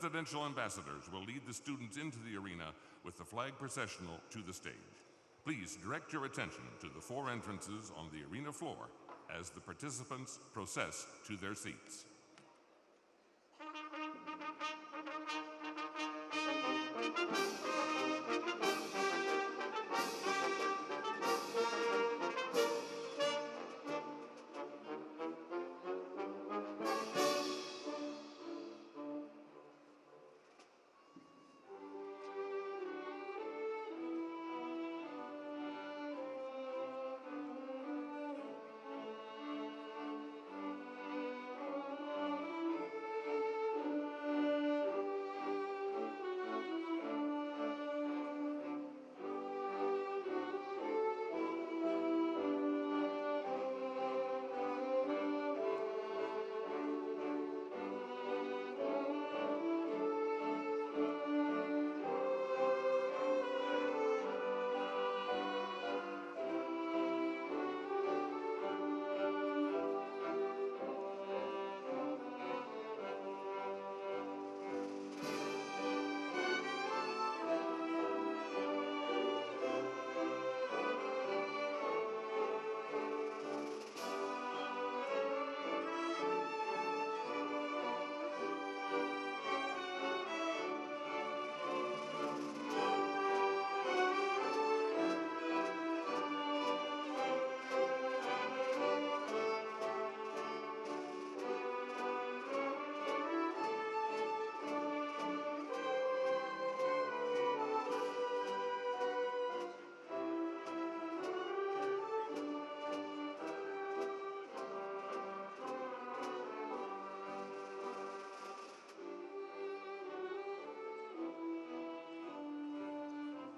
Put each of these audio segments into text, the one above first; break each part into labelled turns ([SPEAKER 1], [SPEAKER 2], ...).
[SPEAKER 1] Presidential ambassadors will lead the students into the arena with the flag processional to the stage. Please direct your attention to the 4 entrances on the arena floor as the participants process to their seats.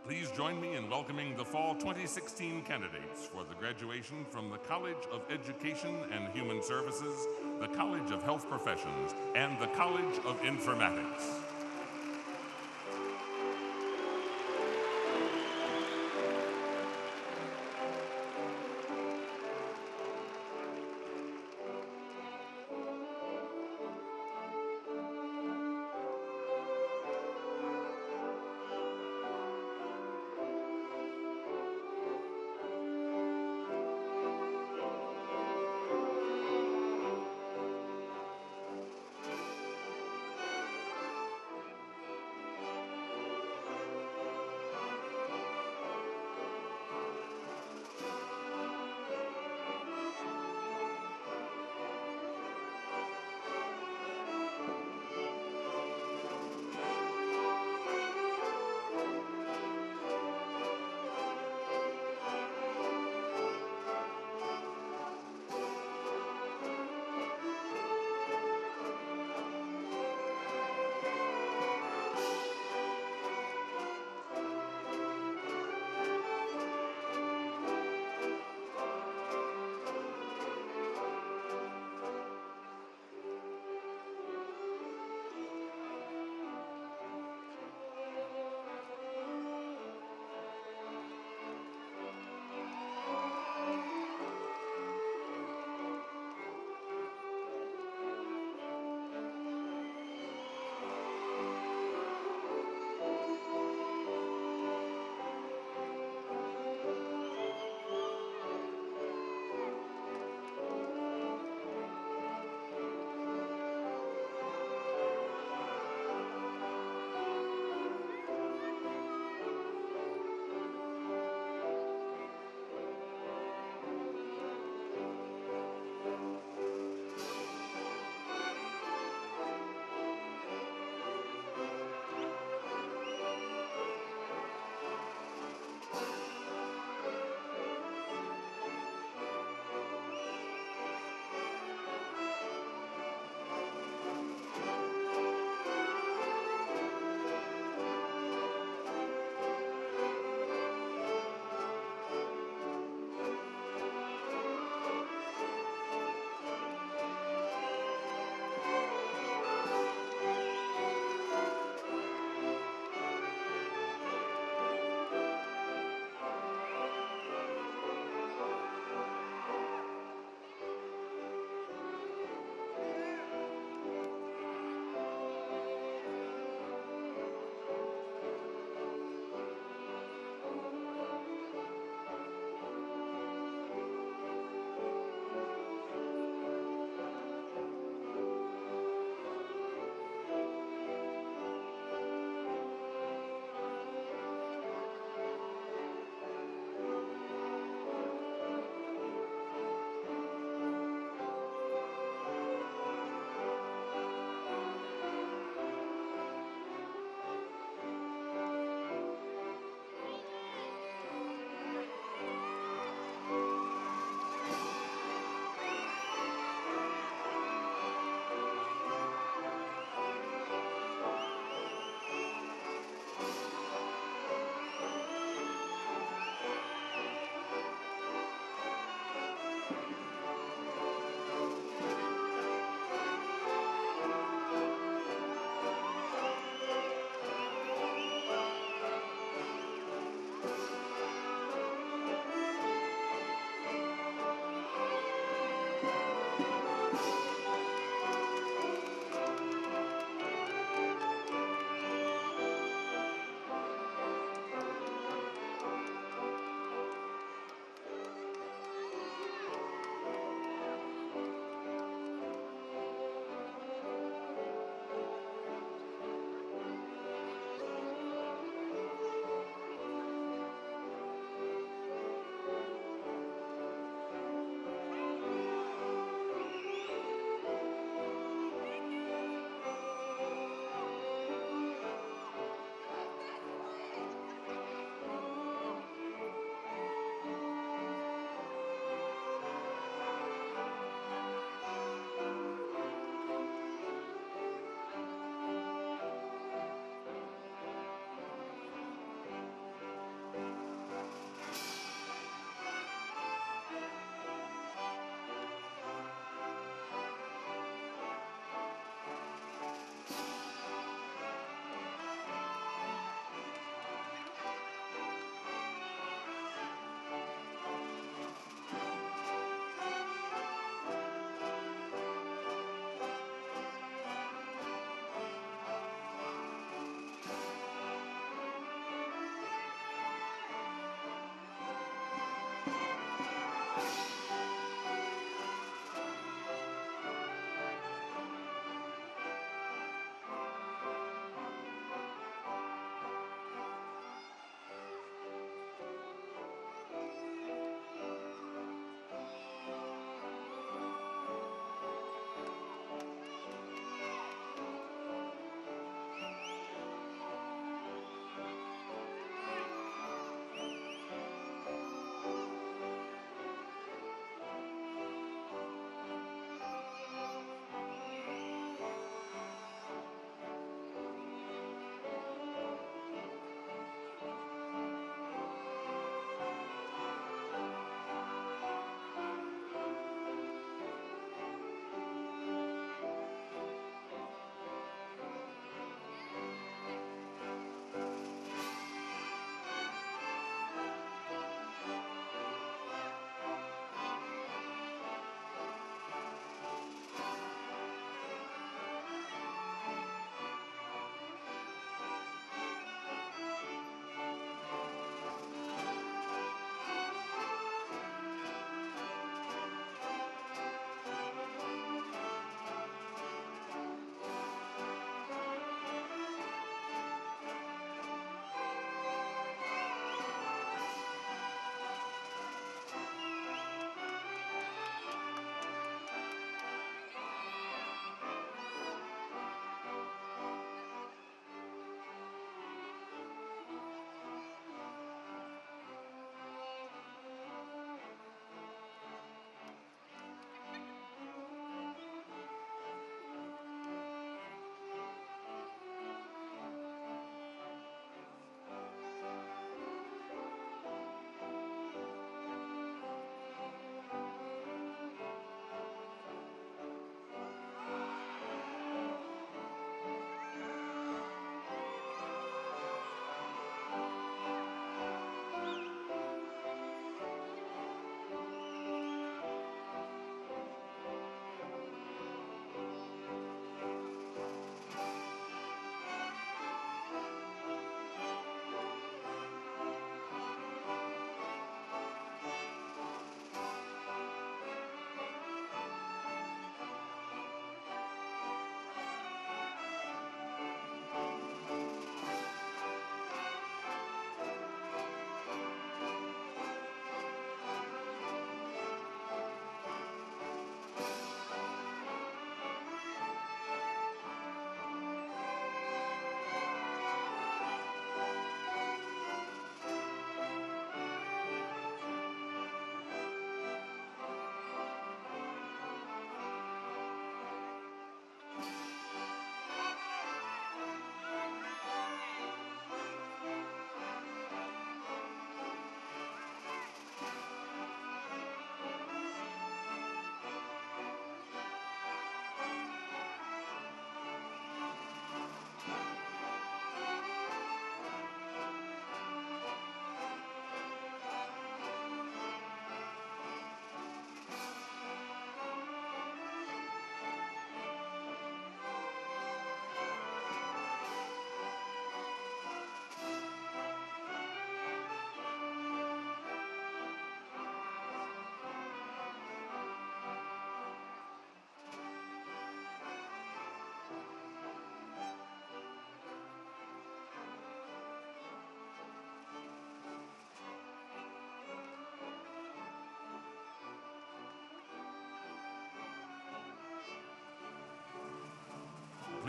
[SPEAKER 1] Please join me in welcoming the Fall 2016 candidates for the graduation from the College of Education and Human Services, the College of Health Professions, and the College of Informatics.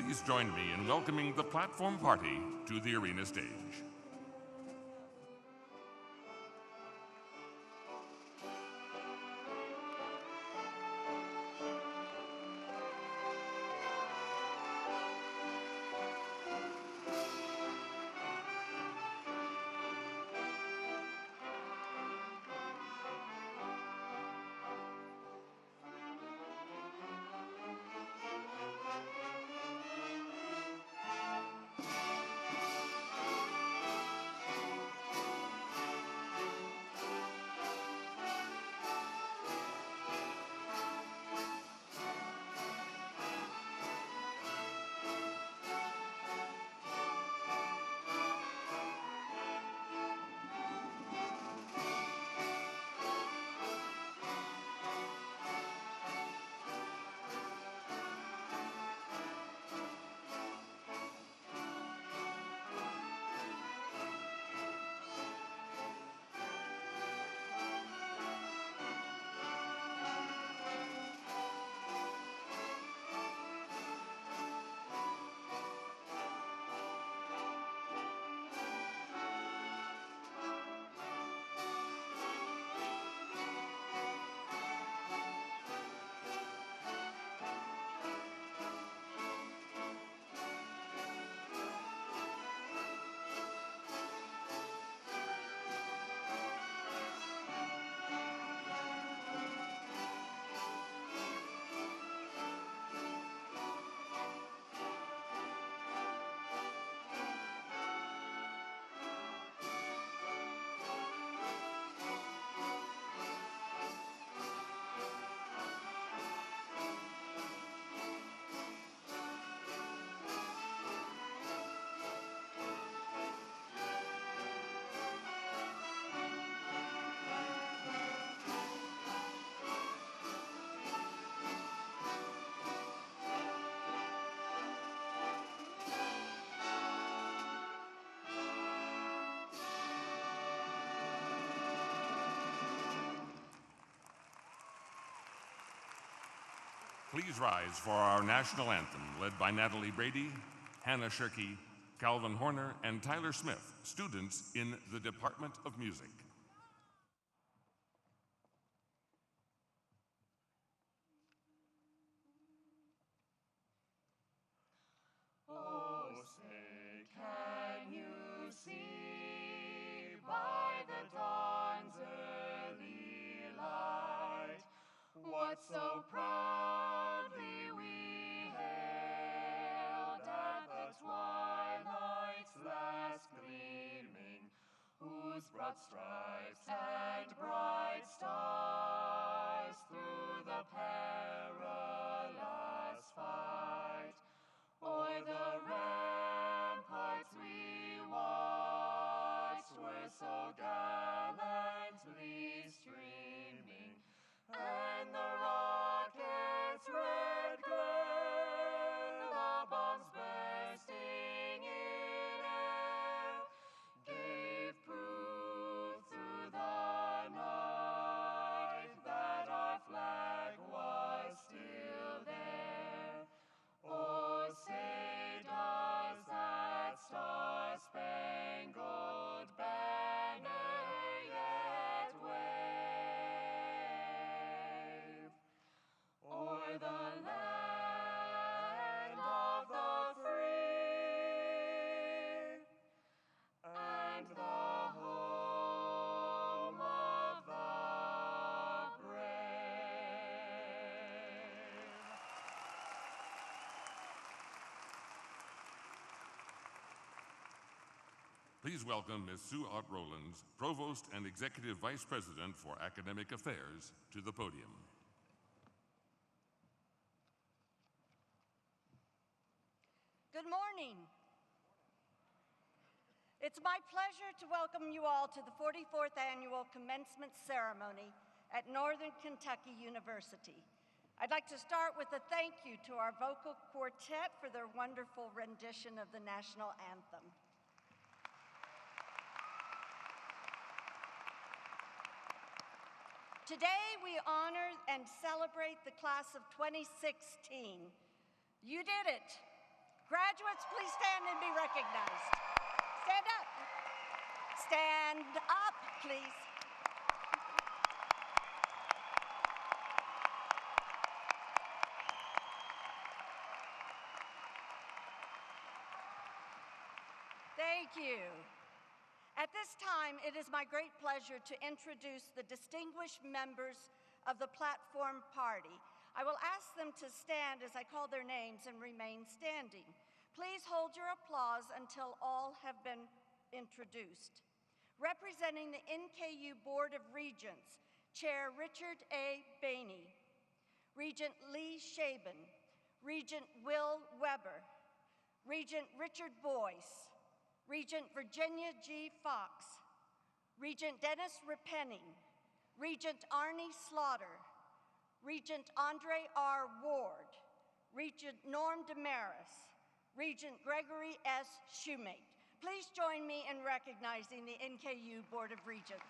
[SPEAKER 1] Please join me in welcoming the platform party to the arena stage. Please rise for our national anthem, led by Natalie Brady, Hannah Shirkey, Calvin Horner, and Tyler Smith, students in the Department of Music.
[SPEAKER 2] Oh, say, can you see by the dawn's early light what so proudly we hailed at the twilight's last gleaming, whose broad stripes and bright stars through the perilous fight o'er the ramparts we watched were so gallantly streaming, and the rocket's red glare, the bombs bursting in air, gave proof through the night that our flag was still there. Oh, say does that star-spangled banner yet wave o'er the land of the free and the home of the brave?
[SPEAKER 1] Please welcome Ms. Sue Ott Rowlands, Provost and Executive Vice President for Academic Affairs, to the podium.
[SPEAKER 3] Good morning. It's my pleasure to welcome you all to the 44th Annual Commencement Ceremony at Northern Kentucky University. I'd like to start with a thank you to our vocal quartet for their wonderful rendition of the national anthem. Today, we honor and celebrate the class of 2016. You did it. Graduates, please stand and be recognized. Stand up. Stand up, please. Thank you. At this time, it is my great pleasure to introduce the distinguished members of the platform party. I will ask them to stand as I call their names and remain standing. Please hold your applause until all have been introduced. Representing the NKU Board of Regents, Chair Richard A. Bainey, Regent Lee Shaben, Regent Will Weber, Regent Richard Boyce, Regent Virginia G. Fox, Regent Dennis Repenning, Regent Arnie Slaughter, Regent Andre R. Ward, Regent Norm Damaris, Regent Gregory S. Shoemate. Please join me in recognizing the NKU Board of Regents.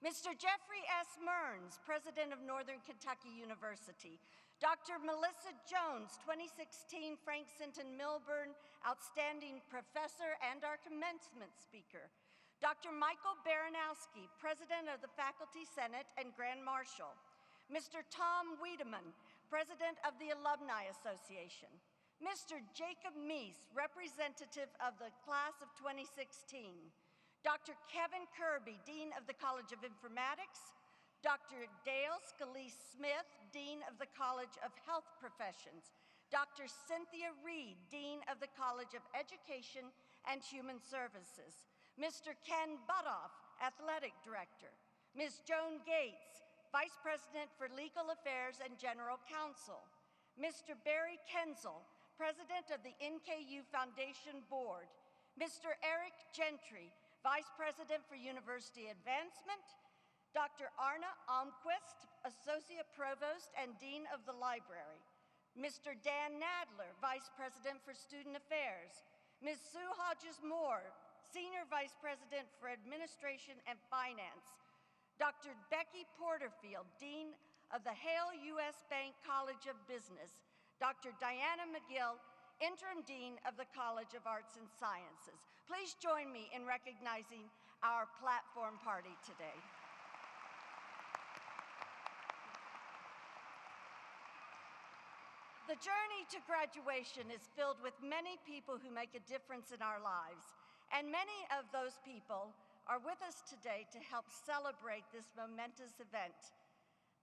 [SPEAKER 3] Mr. Jeffrey S. Mearns, President of Northern Kentucky University. Dr. Melissa Jones, 2016 Frank Sinton Milburn Outstanding Professor and our commencement speaker. Dr. Michael Baranowski, President of the Faculty Senate and Grand Marshal. Mr. Tom Wiedemann, President of the Alumni Association. Mr. Jacob Meese, Representative of the Class of 2016. Dr. Kevin Kirby, Dean of the College of Informatics. Dr. Dale Scalise Smith, Dean of the College of Health Professions. Dr. Cynthia Reed, Dean of the College of Education and Human Services. Mr. Ken Butoff, Athletic Director. Ms. Joan Gates, Vice President for Legal Affairs and General Counsel. Mr. Barry Kenzel, President of the NKU Foundation Board. Mr. Eric Gentry, Vice President for University Advancement. Dr. Arna Almquist, Associate Provost and Dean of the Library. Mr. Dan Nadler, Vice President for Student Affairs. Ms. Sue Hodges-Moore, Senior Vice President for Administration and Finance. Dr. Becky Porterfield, Dean of the Hale U.S. Bank College of Business. Dr. Diana McGill, Interim Dean of the College of Arts and Sciences. Please join me in recognizing our platform party today. The journey to graduation is filled with many people who make a difference in our lives, and many of those people are with us today to help celebrate this momentous event.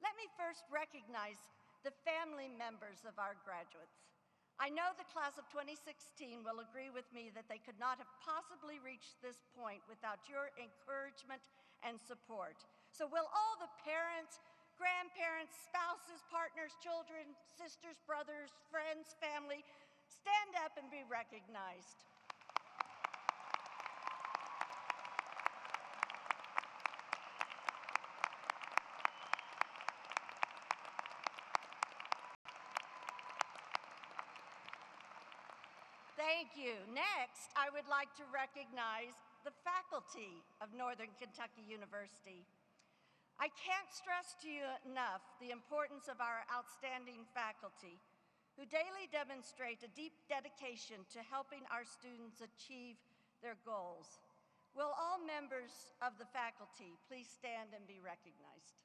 [SPEAKER 3] Let me first recognize the family members of our graduates. I know the class of 2016 will agree with me that they could not have possibly reached this point without your encouragement and support. So will all the parents, grandparents, spouses, partners, children, sisters, brothers, friends, family, stand up and be recognized. Thank you. Next, I would like to recognize the faculty of Northern Kentucky University. I can't stress to you enough the importance of our outstanding faculty, who daily demonstrate a deep dedication to helping our students achieve their goals. Will all members of the faculty please stand and be recognized?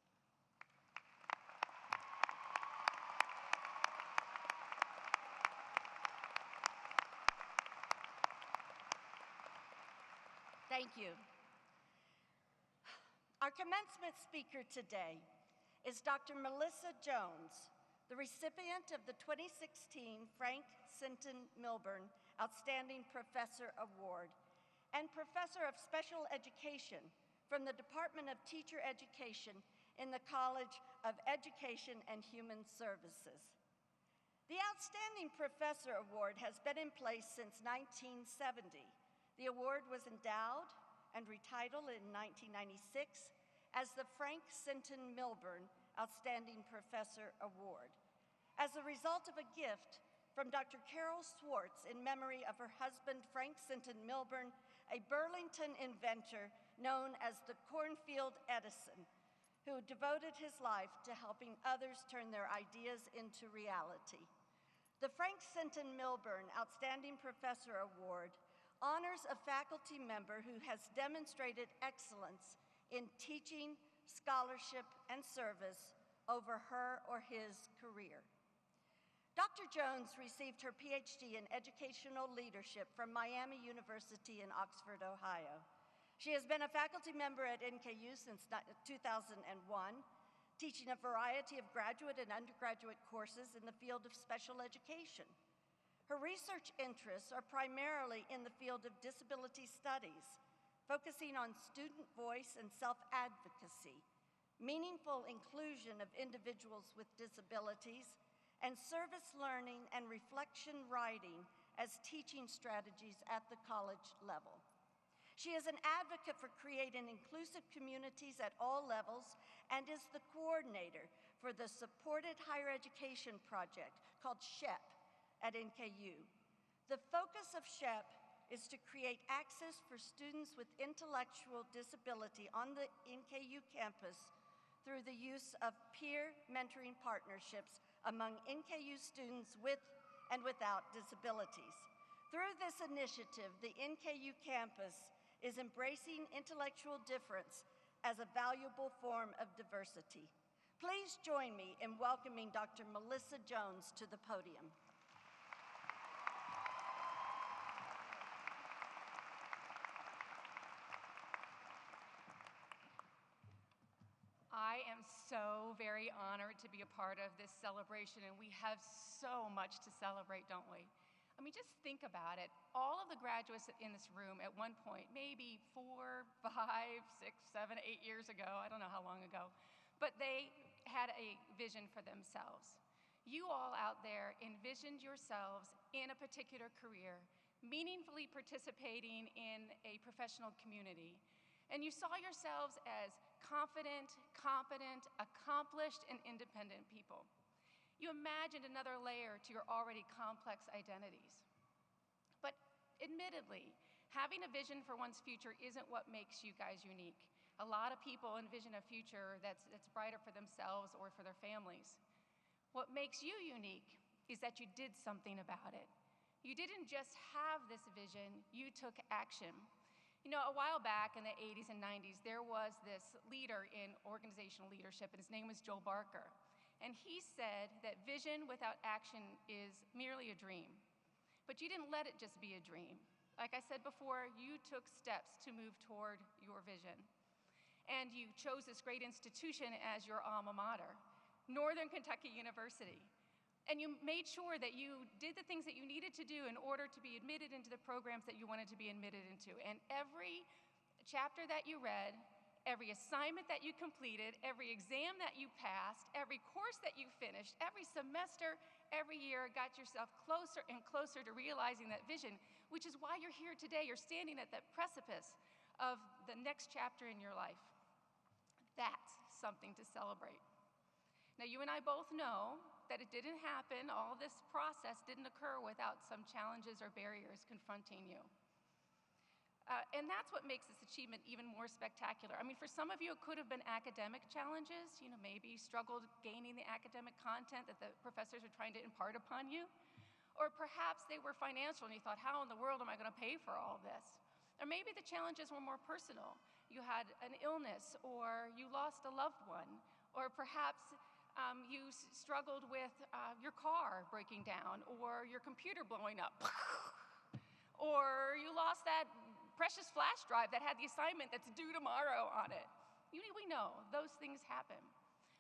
[SPEAKER 3] Thank you. Our commencement speaker today is Dr. Melissa Jones, the recipient of the 2016 Frank Sinton Milburn Outstanding Professor Award and Professor of Special Education from the Department of Teacher Education in the College of Education and Human Services. The Outstanding Professor Award has been in place since 1970. The award was endowed and retitled in 1996 as the Frank Sinton Milburn Outstanding Professor Award, as a result of a gift from Dr. Carol Swartz in memory of her husband, Frank Sinton Milburn, a Burlington inventor known as the Cornfield Edison, who devoted his life to helping others turn their ideas into reality. The Frank Sinton Milburn Outstanding Professor Award honors a faculty member who has demonstrated excellence in teaching, scholarship, and service over her or his career. Dr. Jones received her PhD in educational leadership from Miami University in Oxford, Ohio. She has been a faculty member at NKU since 2001, teaching a variety of graduate and undergraduate courses in the field of special education. Her research interests are primarily in the field of disability studies, focusing on student voice and self-advocacy, meaningful inclusion of individuals with disabilities, and service learning and reflection writing as teaching strategies at the college level. She is an advocate for creating inclusive communities at all levels and is the coordinator for the Supported Higher Education Project called SHEP at NKU. The focus of SHEP is to create access for students with intellectual disability on the NKU campus through the use of peer mentoring partnerships among NKU students with and without disabilities. Through this initiative, the NKU campus is embracing intellectual difference as a valuable form of diversity. Please join me in welcoming Dr. Melissa Jones to the podium.
[SPEAKER 4] I am so very honored to be a part of this celebration, and we have so much to celebrate, don't we? I mean, just think about it. All of the graduates in this room at one point, maybe 4, 5, 6, 7, 8 years ago, I don't know how long ago, but they had a vision for themselves. You all out there envisioned yourselves in a particular career, meaningfully participating in a professional community, and you saw yourselves as confident, competent, accomplished, and independent people. You imagined another layer to your already complex identities. But admittedly, having a vision for one's future isn't what makes you guys unique. A lot of people envision a future that's brighter for themselves or for their families. What makes you unique is that you did something about it. You didn't just have this vision, you took action. You know, a while back in the 80s and 90s, there was this leader in organizational leadership, and his name was Joe Barker. And he said that vision without action is merely a dream. But you didn't let it just be a dream. Like I said before, you took steps to move toward your vision. And you chose this great institution as your alma mater, Northern Kentucky University. And you made sure that you did the things that you needed to do in order to be admitted into the programs that you wanted to be admitted into. And every chapter that you read, every assignment that you completed, every exam that you passed, every course that you finished, every semester, every year got yourself closer and closer to realizing that vision, which is why you're here today. You're standing at that precipice of the next chapter in your life. That's something to celebrate. Now, you and I both know that it didn't happen, all this process didn't occur without some challenges or barriers confronting you. And that's what makes this achievement even more spectacular. I mean, for some of you, it could have been academic challenges. You know, maybe you struggled gaining the academic content that the professors are trying to impart upon you. Or perhaps they were financial and you thought, how in the world am I going to pay for all this? Or maybe the challenges were more personal. You had an illness, or you lost a loved one, or perhaps you struggled with your car breaking down, or your computer blowing up, or you lost that precious flash drive that had the assignment that's due tomorrow on it. We know those things happen.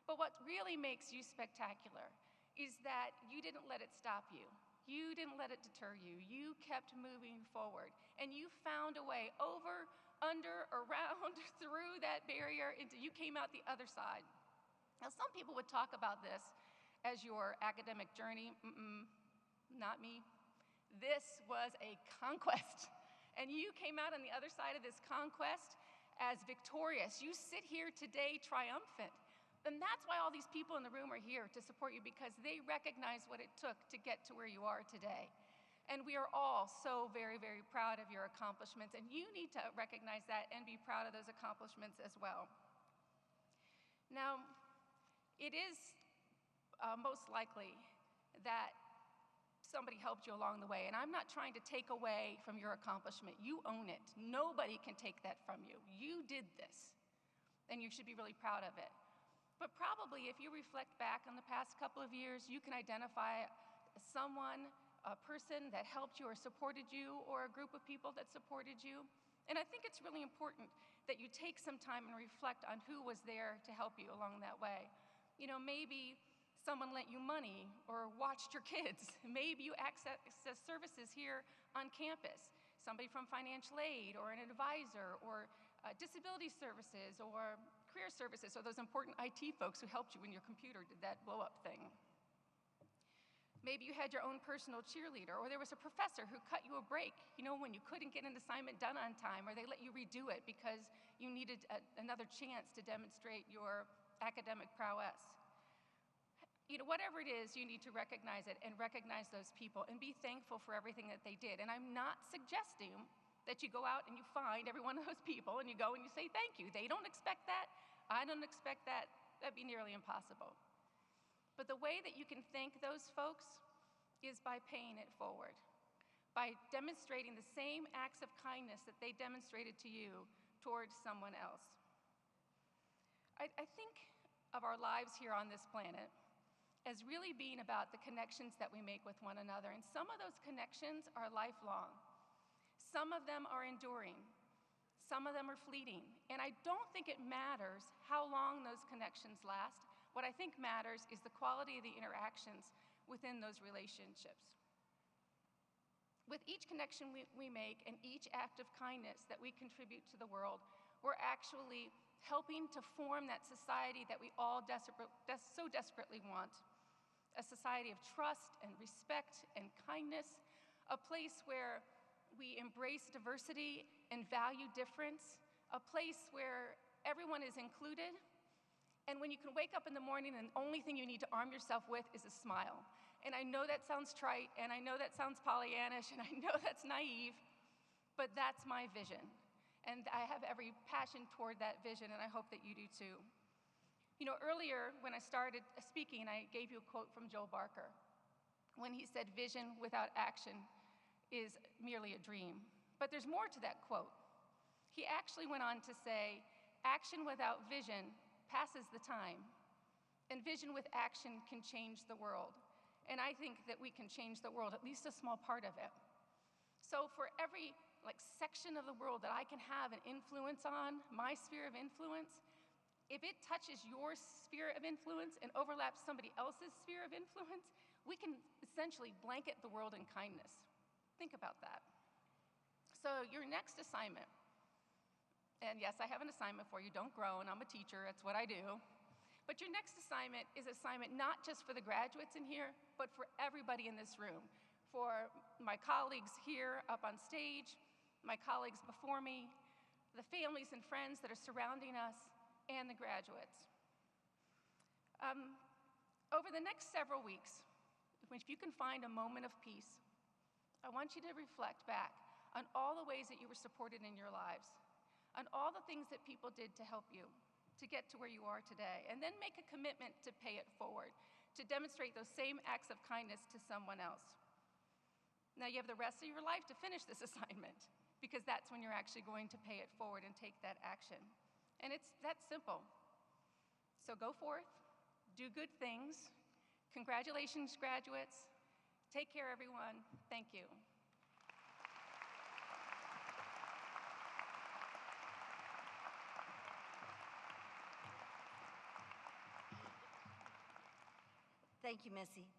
[SPEAKER 4] But what really makes you spectacular is that you didn't let it stop you. You didn't let it deter you. You kept moving forward, and you found a way over, under, around, through that barrier, until you came out the other side. Now, some people would talk about this as your academic journey. Not me. This was a conquest. And you came out on the other side of this conquest as victorious. You sit here today triumphant. And that's why all these people in the room are here to support you, because they recognize what it took to get to where you are today. And we are all so very, very proud of your accomplishments. And you need to recognize that and be proud of those accomplishments as well. Now, it is most likely that somebody helped you along the way, and I'm not trying to take away from your accomplishment. You own it. Nobody can take that from you. You did this, and you should be really proud of it. But probably if you reflect back on the past couple of years, you can identify someone, a person that helped you or supported you, or a group of people that supported you. And I think it's really important that you take some time and reflect on who was there to help you along that way. You know, maybe someone lent you money or watched your kids. Maybe you access services here on campus. Somebody from financial aid or an advisor or disability services or career services, or those important IT folks who helped you when your computer did that blow-up thing. Maybe you had your own personal cheerleader, or there was a professor who cut you a break, you know, when you couldn't get an assignment done on time, or they let you redo it because you needed another chance to demonstrate your academic prowess. You know, whatever it is, you need to recognize it and recognize those people and be thankful for everything that they did. And I'm not suggesting that you go out and you find every one of those people and you go and you say thank you. They don't expect that. I don't expect that. That'd be nearly impossible. But the way that you can thank those folks is by paying it forward, by demonstrating the same acts of kindness that they demonstrated to you towards someone else. I think of our lives here on this planet as really being about the connections that we make with one another. And some of those connections are lifelong. Some of them are enduring. Some of them are fleeting. And I don't think it matters how long those connections last. What I think matters is the quality of the interactions within those relationships. With each connection we make and each act of kindness that we contribute to the world, we're actually helping to form that society that we all so desperately want. A society of trust and respect and kindness, a place where we embrace diversity and value difference, a place where everyone is included, and when you can wake up in the morning and the only thing you need to arm yourself with is a smile. And I know that sounds trite, and I know that sounds Pollyannish, and I know that's naive, but that's my vision. And I have every passion toward that vision, and I hope that you do too. You know, earlier when I started speaking, I gave you a quote from Joel Barker when he said, "Vision without action is merely a dream." But there's more to that quote. He actually went on to say, "Action without vision passes the time, and vision with action can change the world." And I think that we can change the world, at least a small part of it. So for every section of the world that I can have an influence on, my sphere of influence, if it touches your sphere of influence and overlaps somebody else's sphere of influence, we can essentially blanket the world in kindness. Think about that. So your next assignment, and yes, I have an assignment for you. Don't groan, I'm a teacher, that's what I do. But your next assignment is an assignment not just for the graduates in here, but for everybody in this room. For my colleagues here up on stage, my colleagues before me, the families and friends that are surrounding us, and the graduates. Over the next several weeks, if you can find a moment of peace, I want you to reflect back on all the ways that you were supported in your lives, on all the things that people did to help you to get to where you are today, and then make a commitment to pay it forward, to demonstrate those same acts of kindness to someone else. Now you have the rest of your life to finish this assignment, because that's when you're actually going to pay it forward and take that action. And it's that simple. So go forth, do good things. Congratulations, graduates. Take care, everyone. Thank you.
[SPEAKER 3] Thank you, Missy.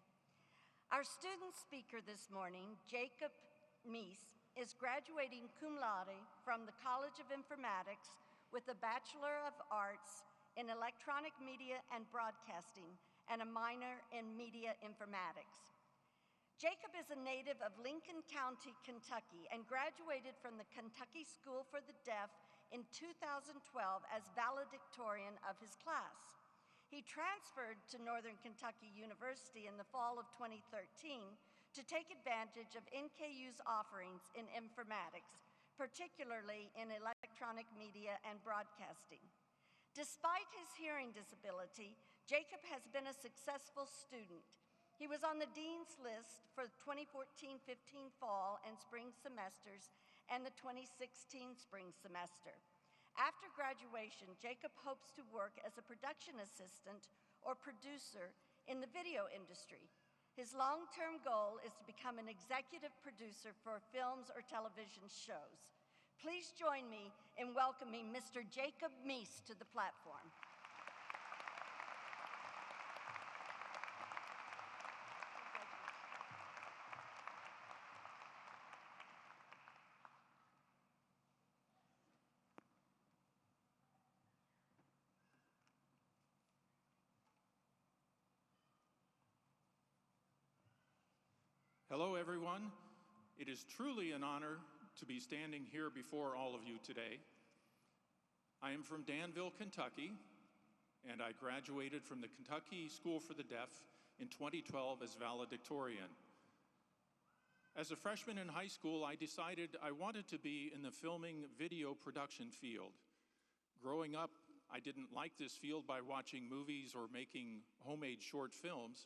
[SPEAKER 3] Our student speaker this morning, Jacob Meese, is graduating cum laude from the College of Informatics with a Bachelor of Arts in Electronic Media and Broadcasting and a minor in Media Informatics. Jacob is a native of Lincoln County, Kentucky, and graduated from the Kentucky School for the Deaf in 2012 as valedictorian of his class. He transferred to Northern Kentucky University in the fall of 2013 to take advantage of NKU's offerings in informatics, particularly in electronic media and broadcasting. Despite his hearing disability, Jacob has been a successful student. He was on the Dean's List for 2014-15 fall and spring semesters and the 2016 spring semester. After graduation, Jacob hopes to work as a production assistant or producer in the video industry. His long-term goal is to become an executive producer for films or television shows. Please join me in welcoming Mr. Jacob Meese to the platform.
[SPEAKER 5] Hello, everyone. It is truly an honor to be standing here before all of you today. I am from Danville, Kentucky, and I graduated from the Kentucky School for the Deaf in 2012 as valedictorian. As a freshman in high school, I decided I wanted to be in the filming video production field. Growing up, I didn't like this field by watching movies or making homemade short films.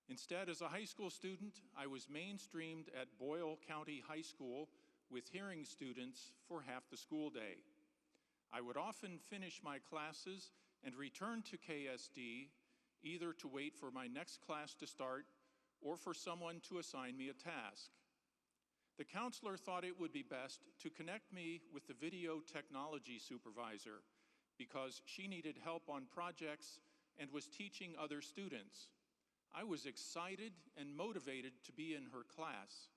[SPEAKER 5] Instead, as a high school student, I was mainstreamed at Boyle County High School with hearing students for half the school day. I would often finish my classes and return to KSD either to wait for my next class to start or for someone to assign me a task. The counselor thought it would be best to connect me with the video technology supervisor because she needed help on projects and was teaching other students. I was excited and motivated to be in her class.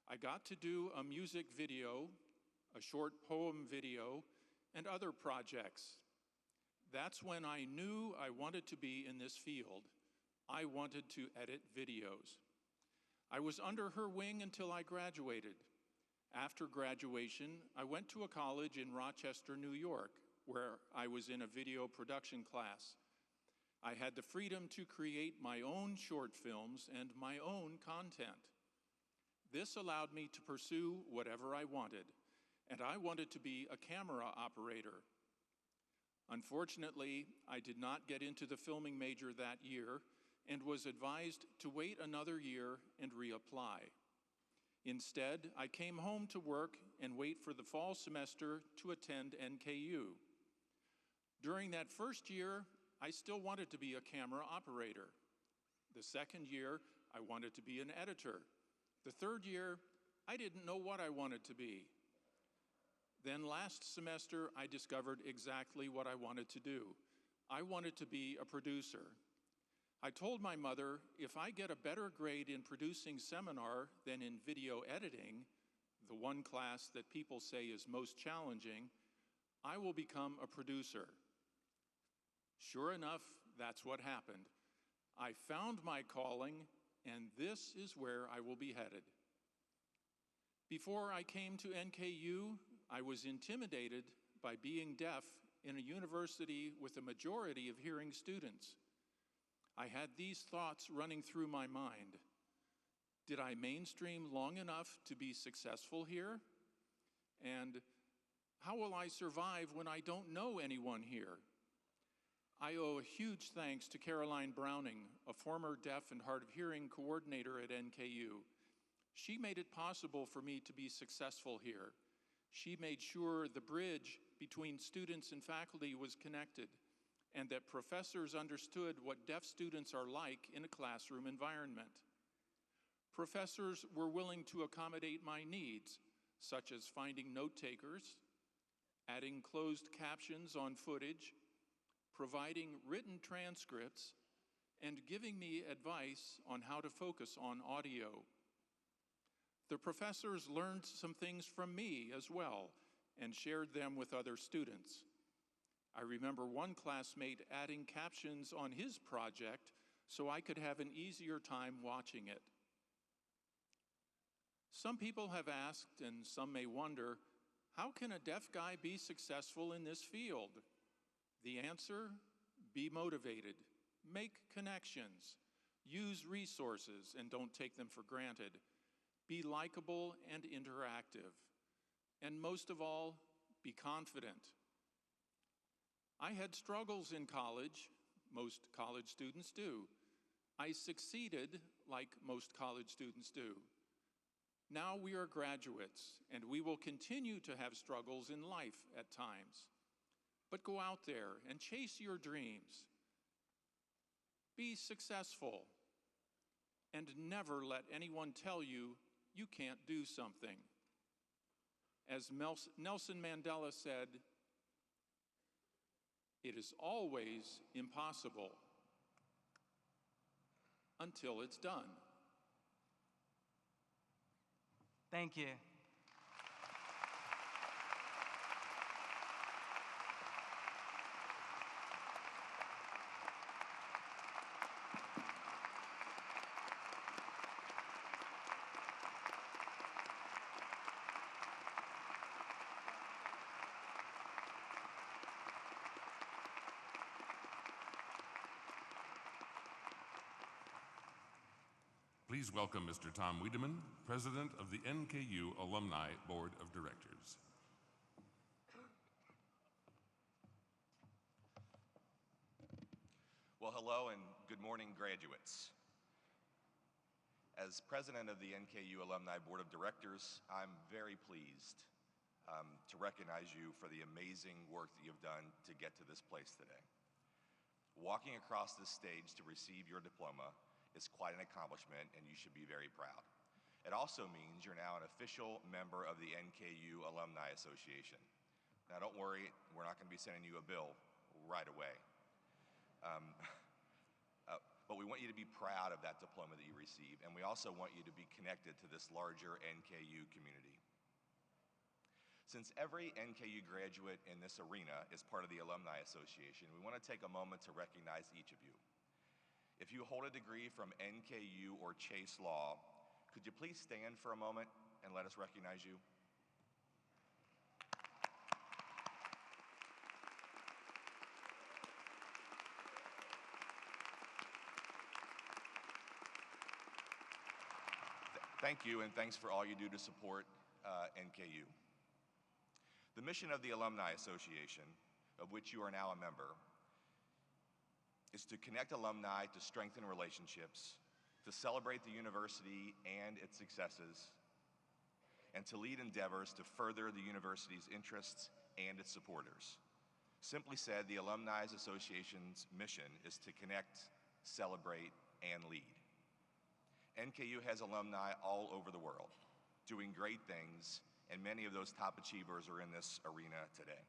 [SPEAKER 5] I got to do a music video, a short poem video, and other projects. That's when I knew I wanted to be in this field. I wanted to edit videos. I was under her wing until I graduated. After graduation, I went to a college in Rochester, New York, where I was in a video production class. I had the freedom to create my own short films and my own content. This allowed me to pursue whatever I wanted, and I wanted to be a camera operator. Unfortunately, I did not get into the filming major that year and was advised to wait another year and reapply. Instead, I came home to work and wait for the fall semester to attend NKU. During that first year, I still wanted to be a camera operator. The second year, I wanted to be an editor. The third year, I didn't know what I wanted to be. Then last semester, I discovered exactly what I wanted to do. I wanted to be a producer. I told my mother, if I get a better grade in producing seminar than in video editing, the one class that people say is most challenging, I will become a producer. Sure enough, that's what happened. I found my calling, and this is where I will be headed. Before I came to NKU, I was intimidated by being deaf in a university with a majority of hearing students. I had these thoughts running through my mind. Did I mainstream long enough to be successful here? And how will I survive when I don't know anyone here? I owe a huge thanks to Caroline Browning, a former deaf and hard of hearing coordinator at NKU. She made it possible for me to be successful here. She made sure the bridge between students and faculty was connected and that professors understood what deaf students are like in a classroom environment. Professors were willing to accommodate my needs, such as finding note takers, adding closed captions on footage, providing written transcripts, and giving me advice on how to focus on audio. The professors learned some things from me as well and shared them with other students. I remember one classmate adding captions on his project so I could have an easier time watching it. Some people have asked, and some may wonder, how can a deaf guy be successful in this field? The answer, be motivated, make connections, use resources and don't take them for granted, be likable and interactive, and most of all, be confident. I had struggles in college. Most college students do. I succeeded like most college students do. Now we are graduates, and we will continue to have struggles in life at times. But go out there and chase your dreams. Be successful, and never let anyone tell you you can't do something. As Nelson Mandela said, it is always impossible until it's done.
[SPEAKER 6] Thank you.
[SPEAKER 1] Please welcome Mr. Tom Wiedemann, President of the NKU Alumni Board of Directors.
[SPEAKER 7] Well, hello and good morning, graduates. As president of the NKU Alumni Board of Directors, I'm very pleased to recognize you for the amazing work that you've done to get to this place today. Walking across this stage to receive your diploma is quite an accomplishment, and you should be very proud. It also means you're now an official member of the NKU Alumni Association. Now, don't worry, we're not going to be sending you a bill right away. But we want you to be proud of that diploma that you received, and we also want you to be connected to this larger NKU community. Since every NKU graduate in this arena is part of the Alumni Association, we want to take a moment to recognize each of you. If you hold a degree from NKU or Chase Law, could you please stand for a moment and let us recognize you? Thank you, and thanks for all you do to support NKU. The mission of the Alumni Association, of which you are now a member, is to connect alumni to strengthen relationships, to celebrate the university and its successes, and to lead endeavors to further the university's interests and its supporters. Simply said, the Alumni Association's mission is to connect, celebrate, and lead. NKU has alumni all over the world, doing great things, and many of those top achievers are in this arena today.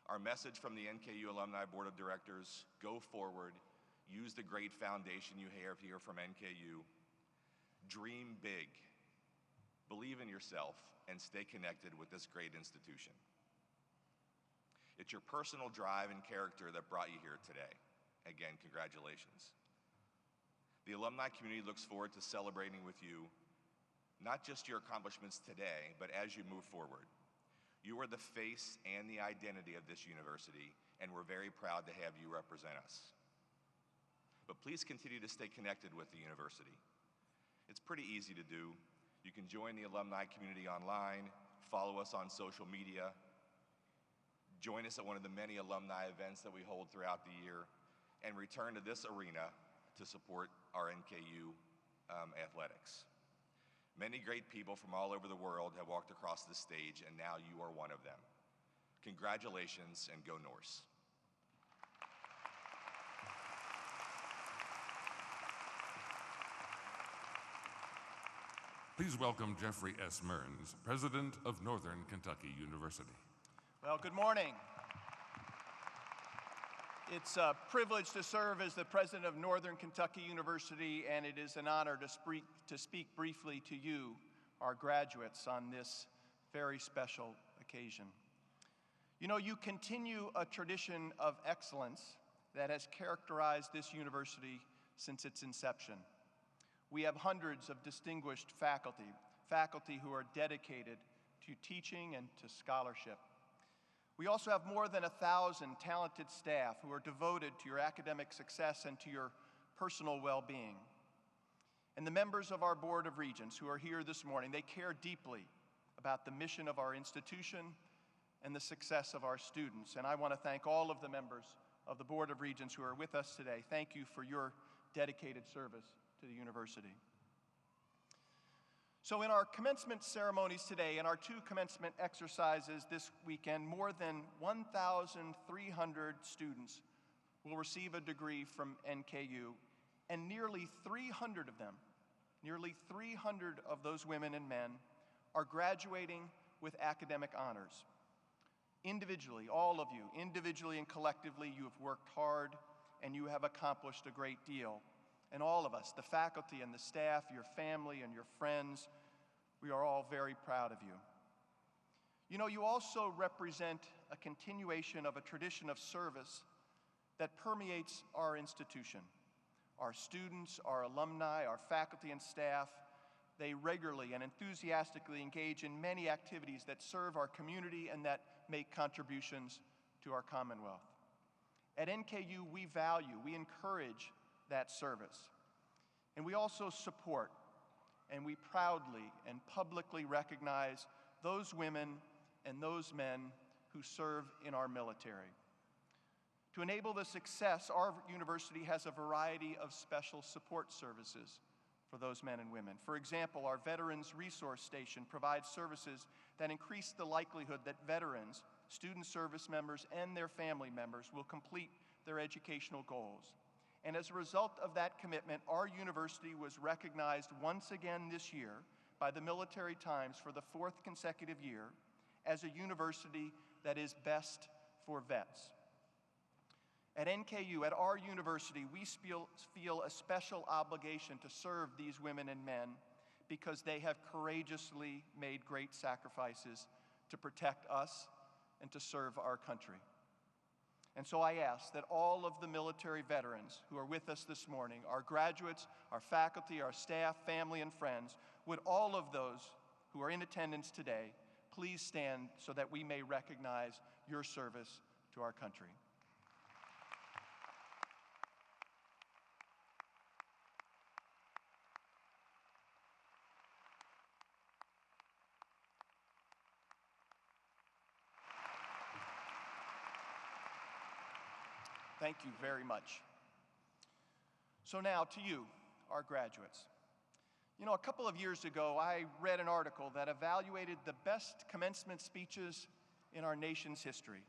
[SPEAKER 7] Our message from the NKU Alumni Board of Directors: go forward, use the great foundation you have here from NKU, dream big, believe in yourself, and stay connected with this great institution. It's your personal drive and character that brought you here today. Again, congratulations. The alumni community looks forward to celebrating with you, not just your accomplishments today, but as you move forward. You are the face and the identity of this university, and we're very proud to have you represent us. But please continue to stay connected with the university. It's pretty easy to do. You can join the alumni community online, follow us on social media, join us at one of the many alumni events that we hold throughout the year, and return to this arena to support our NKU athletics. Many great people from all over the world have walked across this stage, and now you are one of them. Congratulations, and go Norse.
[SPEAKER 1] Please welcome Jeffrey S. Mearns, President of Northern Kentucky University.
[SPEAKER 8] Well, good morning. It's a privilege to serve as the president of Northern Kentucky University, and it is an honor to speak briefly to you, our graduates, on this very special occasion. You know, you continue a tradition of excellence that has characterized this university since its inception. We have hundreds of distinguished faculty who are dedicated to teaching and to scholarship. We also have more than 1,000 talented staff who are devoted to your academic success and to your personal well-being. And the members of our Board of Regents who are here this morning, they care deeply about the mission of our institution and the success of our students. And I want to thank all of the members of the Board of Regents who are with us today. Thank you for your dedicated service to the university. So in our commencement ceremonies today and our 2 commencement exercises this weekend, more than 1,300 students will receive a degree from NKU, and nearly 300 of them, nearly 300 of those women and men are graduating with academic honors. Individually, all of you, individually and collectively, you have worked hard and you have accomplished a great deal. And all of us, the faculty and the staff, your family and your friends, we are all very proud of you. You know, you also represent a continuation of a tradition of service that permeates our institution. Our students, our alumni, our faculty and staff, they regularly and enthusiastically engage in many activities that serve our community and that make contributions to our Commonwealth. At NKU, we value, we encourage that service. And we also support, and we proudly and publicly recognize those women and those men who serve in our military. To enable the success, our university has a variety of special support services for those men and women. For example, our Veterans Resource Station provides services that increase the likelihood that veterans, student service members, and their family members will complete their educational goals. And as a result of that commitment, our university was recognized once again this year by the Military Times for the 4th consecutive year as a university that is best for vets. At NKU, at our university, we feel a special obligation to serve these women and men because they have courageously made great sacrifices to protect us and to serve our country. And so I ask that all of the military veterans who are with us this morning, our graduates, our faculty, our staff, family, and friends, would all of those who are in attendance today please stand so that we may recognize your service to our country. Thank you very much. So now to you, our graduates. You know, a couple of years ago, I read an article that evaluated the best commencement speeches in our nation's history.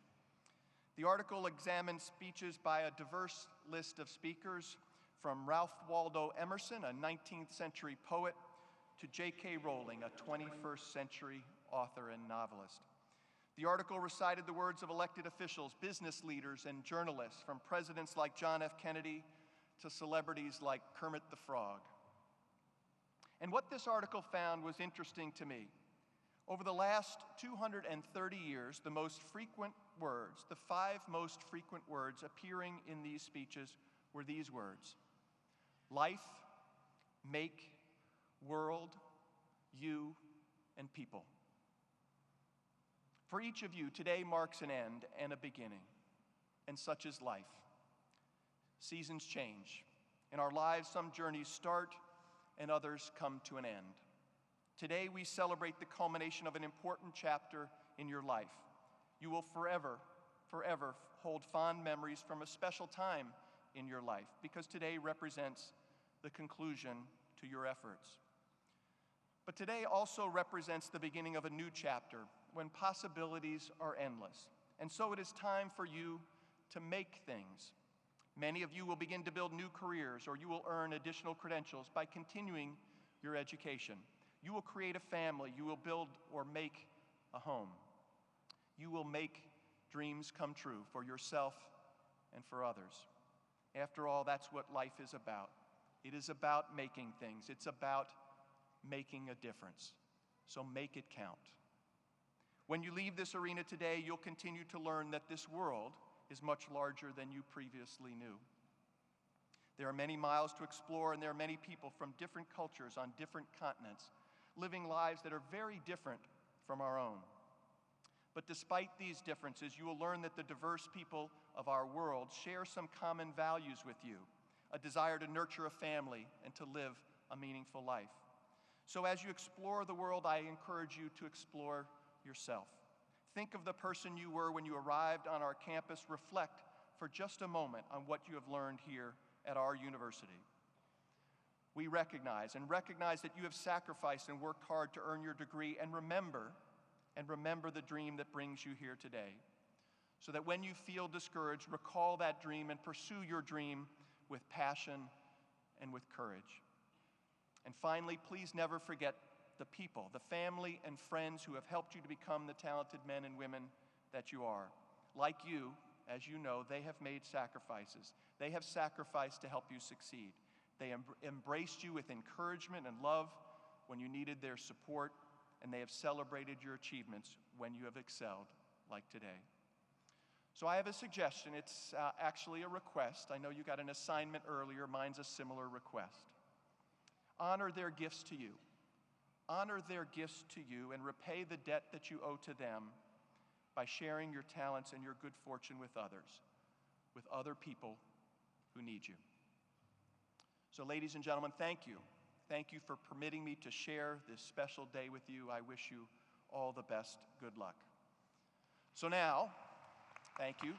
[SPEAKER 8] The article examined speeches by a diverse list of speakers, from Ralph Waldo Emerson, a 19th century poet, to J.K. Rowling, a 21st century author and novelist. The article recited the words of elected officials, business leaders, and journalists, from presidents like John F. Kennedy to celebrities like Kermit the Frog. And what this article found was interesting to me. Over the last 230 years, the most frequent words, the 5 most frequent words appearing in these speeches were these words: life, make, world, you, and people. For each of you, today marks an end and a beginning, and such is life. Seasons change. In our lives, some journeys start and others come to an end. Today, we celebrate the culmination of an important chapter in your life. You will forever, forever hold fond memories from a special time in your life, because today represents the conclusion to your efforts. But today also represents the beginning of a new chapter, when possibilities are endless. And so it is time for you to make things. Many of you will begin to build new careers, or you will earn additional credentials by continuing your education. You will create a family. You will build or make a home. You will make dreams come true for yourself and for others. After all, that's what life is about. It is about making things. It's about making a difference. So make it count. When you leave this arena today, you'll continue to learn that this world is much larger than you previously knew. There are many miles to explore, and there are many people from different cultures on different continents living lives that are very different from our own. But despite these differences, you will learn that the diverse people of our world share some common values with you, a desire to nurture a family and to live a meaningful life. So as you explore the world, I encourage you to explore yourself. think of the person you were when you arrived on our campus. Reflect for just a moment on what you have learned here at our university. We recognize that you have sacrificed and worked hard to earn your degree, and remember the dream that brings you here today. So that when you feel discouraged, recall that dream and pursue your dream with passion and with courage. And finally, please never forget the people, the family and friends who have helped you to become the talented men and women that you are. Like you, as you know, they have made sacrifices. They have sacrificed to help you succeed. They embraced you with encouragement and love when you needed their support, and they have celebrated your achievements when you have excelled, like today. So I have a suggestion. It's actually a request. I know you got an assignment earlier. Mine's a similar request. Honor their gifts to you. Honor their gifts to you and repay the debt that you owe to them by sharing your talents and your good fortune with others, with other people who need you. So, ladies and gentlemen, thank you. Thank you for permitting me to share this special day with you. I wish you all the best. Good luck. So now, thank you.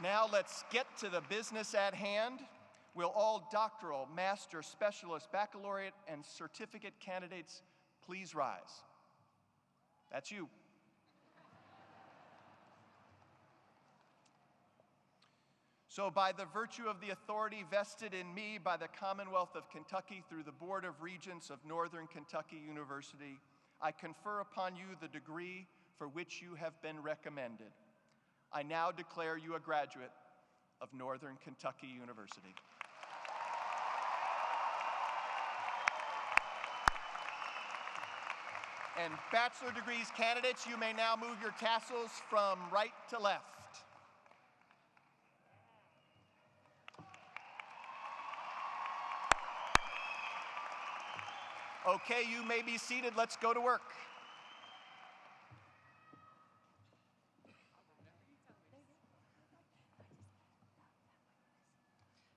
[SPEAKER 8] Now let's get to the business at hand. Will all doctoral, master, specialist, baccalaureate, and certificate candidates please rise? That's you. So by the virtue of the authority vested in me by the Commonwealth of Kentucky through the Board of Regents of Northern Kentucky University, I confer upon you the degree for which you have been recommended. I now declare you a graduate of Northern Kentucky University. And bachelor degrees candidates, you may now move your tassels from right to left. Okay, you may be seated. Let's go to work.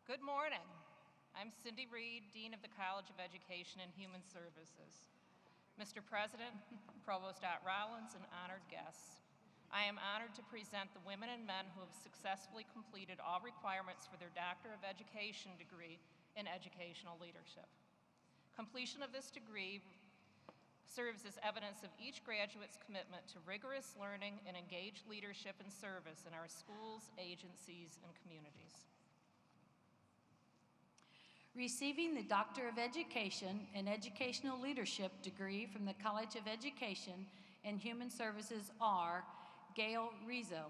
[SPEAKER 9] Good morning. I'm Cindy Reed, Dean of the College of Education and Human Services. Mr. President, Provost Rollins, and honored guests, I am honored to present the women and men who have successfully completed all requirements for their Doctor of Education degree in Educational Leadership. Completion of this degree serves as evidence of each graduate's commitment to rigorous learning and engaged leadership and service in our schools, agencies, and communities.
[SPEAKER 10] Receiving the Doctor of Education and Educational Leadership degree from the College of Education and Human Services are Gail Rizzo,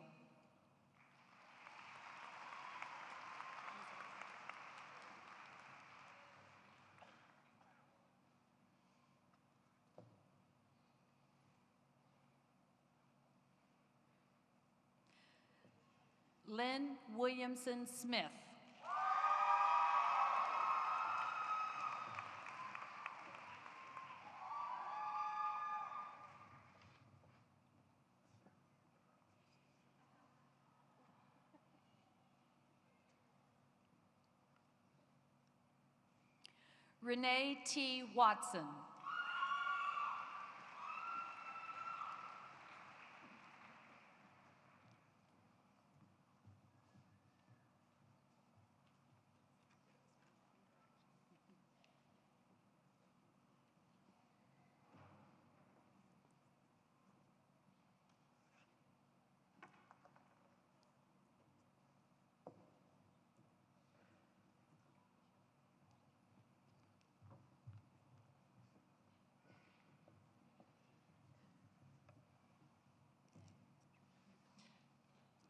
[SPEAKER 10] Lynn Williamson Smith, Renee T. Watson,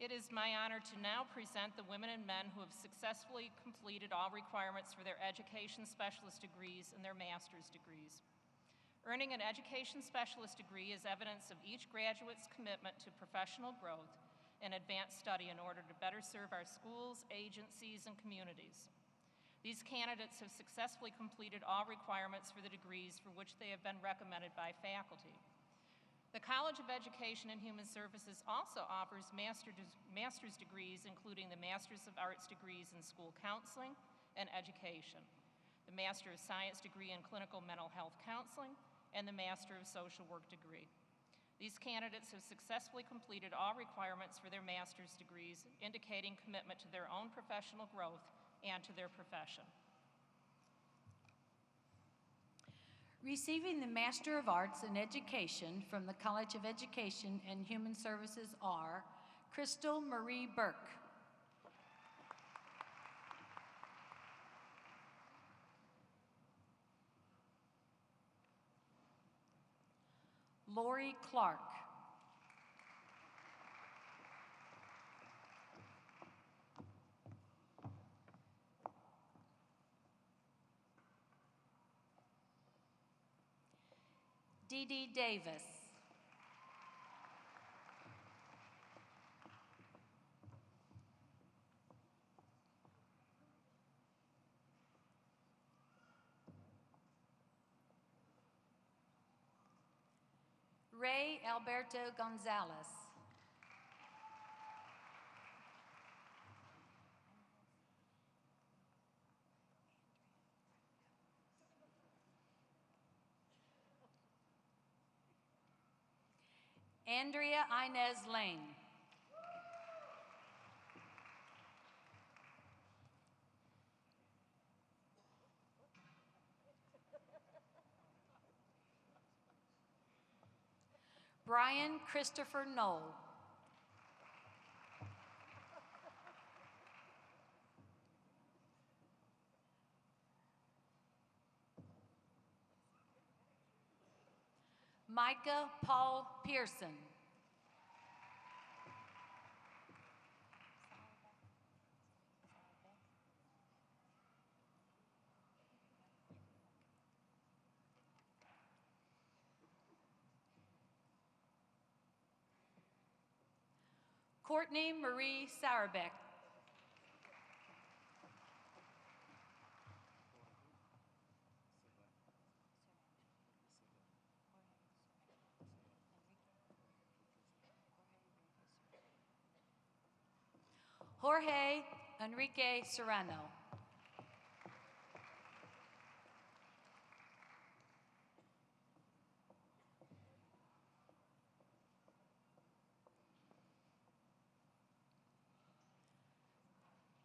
[SPEAKER 9] It is my honor to now present the women and men who have successfully completed all requirements for their Education Specialist degrees and their Master's degrees. Earning an Education Specialist degree is evidence of each graduate's commitment to professional growth and advanced study in order to better serve our schools, agencies, and communities. These candidates have successfully completed all requirements for the degrees for which they have been recommended by faculty. The College of Education and Human Services also offers master's degrees, including the Master's of Arts degrees in School Counseling and Education, the Master of Science degree in Clinical Mental Health Counseling, and the Master of Social Work degree. These candidates have successfully completed all requirements for their master's degrees, indicating commitment to their own professional growth and to their profession.
[SPEAKER 10] Receiving the Master of Arts in Education from the College of Education and Human Services are Crystal Marie Burke, Lori Clark, Dee Dee Davis, Ray Alberto Gonzalez, Andrea Inez Lane, Brian Christopher Knoll, Micah Paul Pearson, Courtney Marie Sauerbeck, Jorge Enrique Serrano,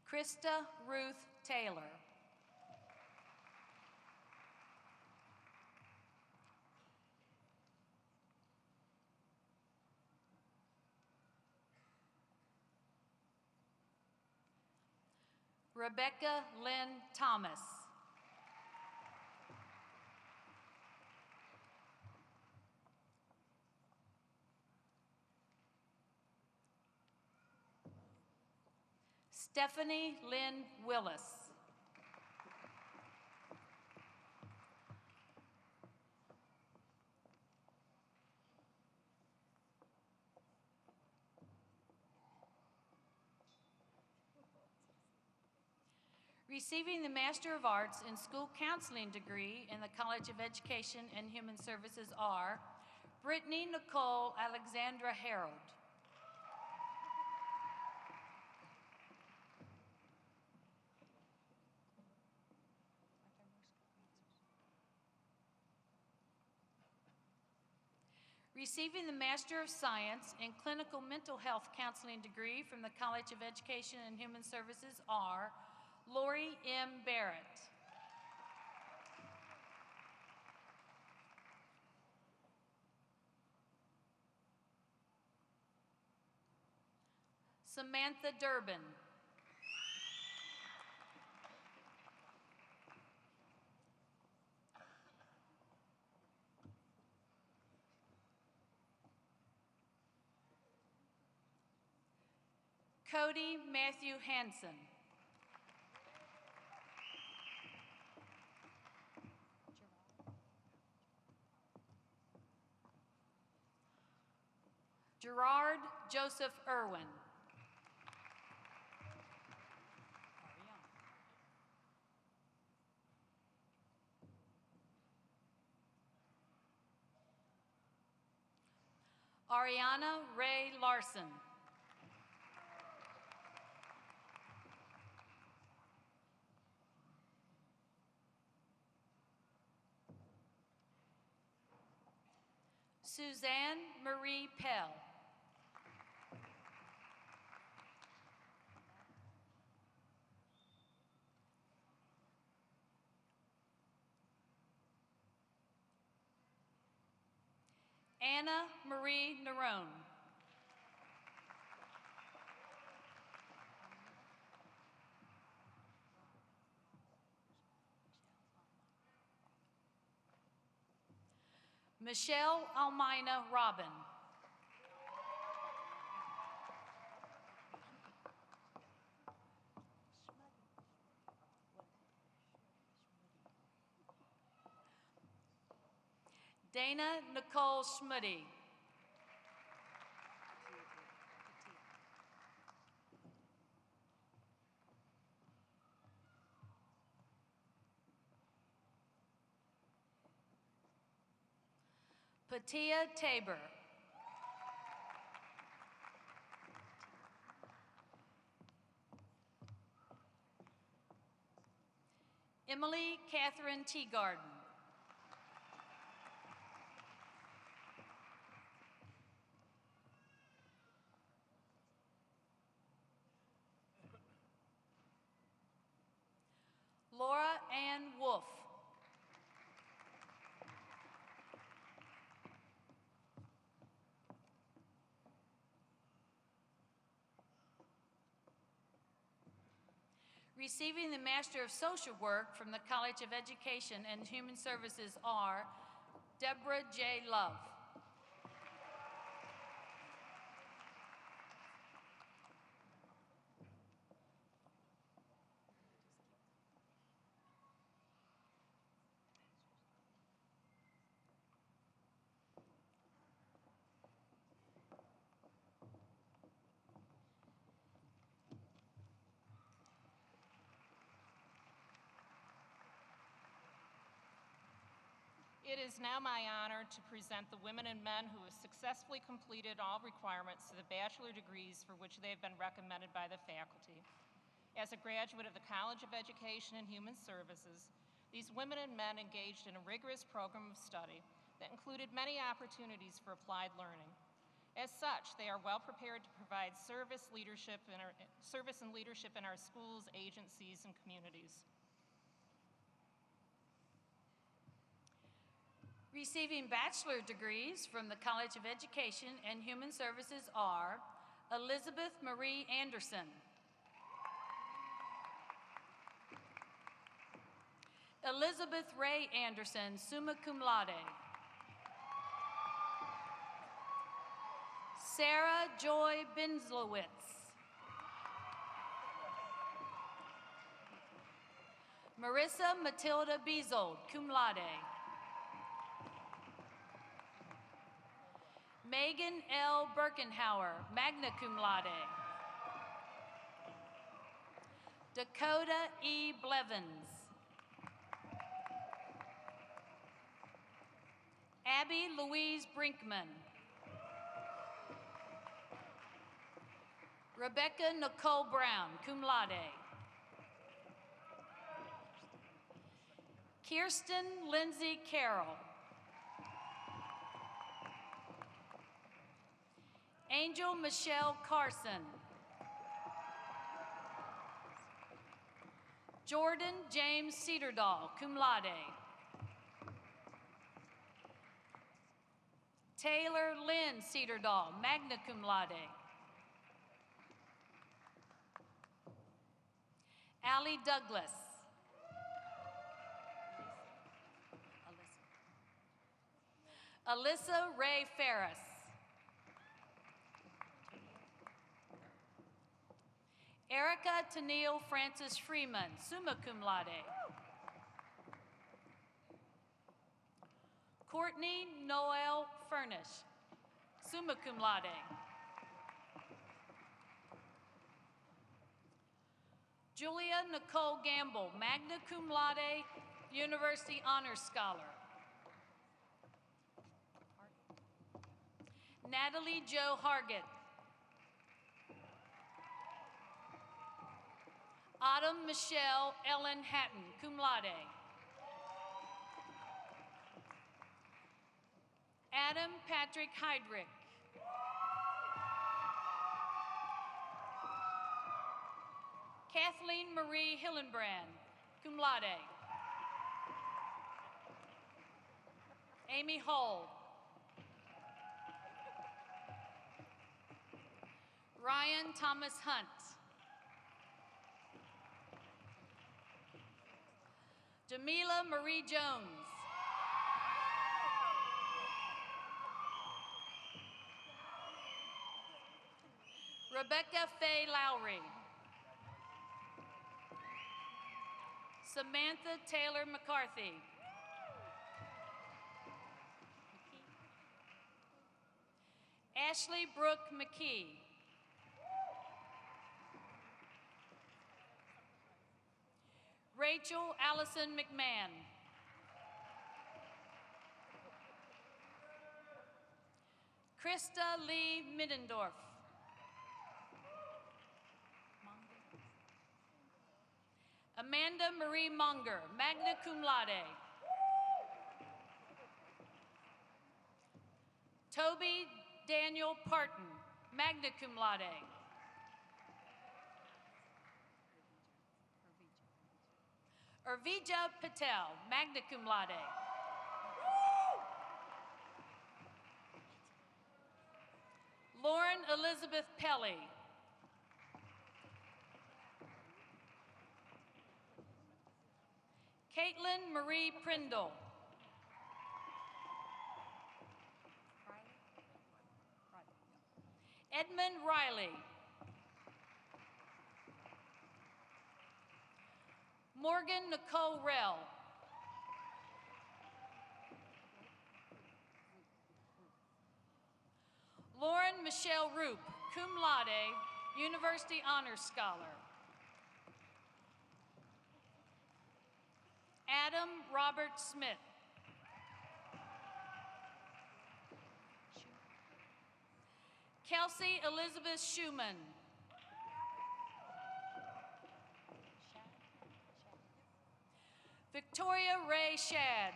[SPEAKER 10] Krista Ruth Taylor, Rebecca Lynn Thomas, Stephanie Lynn Willis, receiving the Master of Arts in School Counseling degree in the College of Education and Human Services are Brittany Nicole Alexandra Harold, receiving the Master of Science in Clinical Mental Health Counseling degree from the College of Education and Human Services are Lori M. Barrett, Samantha Durbin, Cody Matthew Hansen, Gerard Joseph Irwin, Ariana Ray Larson, Suzanne Marie Pell. Anna Marie Nerone. Michelle Almina Robin. Dana Nicole Schmuddy. Patia Tabor. Emily Catherine Teagarden. Laura Ann Wolf. Receiving the Master of Social Work from the College of Education and Human Services are Deborah J. Love.
[SPEAKER 9] It is now my honor to present the women and men who have successfully completed all requirements to the bachelor degrees for which they have been recommended by the faculty. As a graduate of the College of Education and Human Services, these women and men engaged in a rigorous program of study that included many opportunities for applied learning. As such, they are well prepared to provide service and leadership in our schools, agencies, and communities.
[SPEAKER 10] Receiving bachelor degrees from the College of Education and Human Services are Elizabeth Marie Anderson, Elizabeth Ray Anderson, summa cum laude, Sarah Joy Binslowitz, Marissa Matilda Bezold, cum laude, Megan L. Birkenhauer, magna cum laude. Dakota E. Blevins. Abby Louise Brinkman. Rebecca Nicole Brown, cum laude. Kirsten Lindsay Carroll. Angel Michelle Carson. Jordan James Cedardahl, cum laude. Taylor Lynn Cedardahl, magna cum laude. Allie Douglas. Alyssa Ray Ferris. Erica Tennille Francis Freeman, summa cum laude. Courtney Noel Furnish, summa cum laude. Julia Nicole Gamble, magna cum laude, University Honors Scholar. Natalie Jo Hargett. Autumn Michelle Ellen Hatton, cum laude. Adam Patrick Heydrich. Kathleen Marie Hillenbrand, cum laude. Amy Hull. Ryan Thomas Hunt. Jamila Marie Jones. Rebecca Faye Lowry. Samantha Taylor McCarthy. Ashley Brooke McKee. Rachel Allison McMahon. Krista Lee Middendorf. Amanda Marie Munger, magna cum laude. Toby Daniel Parton, magna cum laude. Urvija Patel, magna cum laude. Lauren Elizabeth Pelly. Caitlin Marie Prindle. Edmund Riley. Morgan Nicole Rell. Lauren Michelle Roop, cum laude, University Honors Scholar. Adam Robert Smith. Kelsey Elizabeth Schumann. Victoria Ray Shad.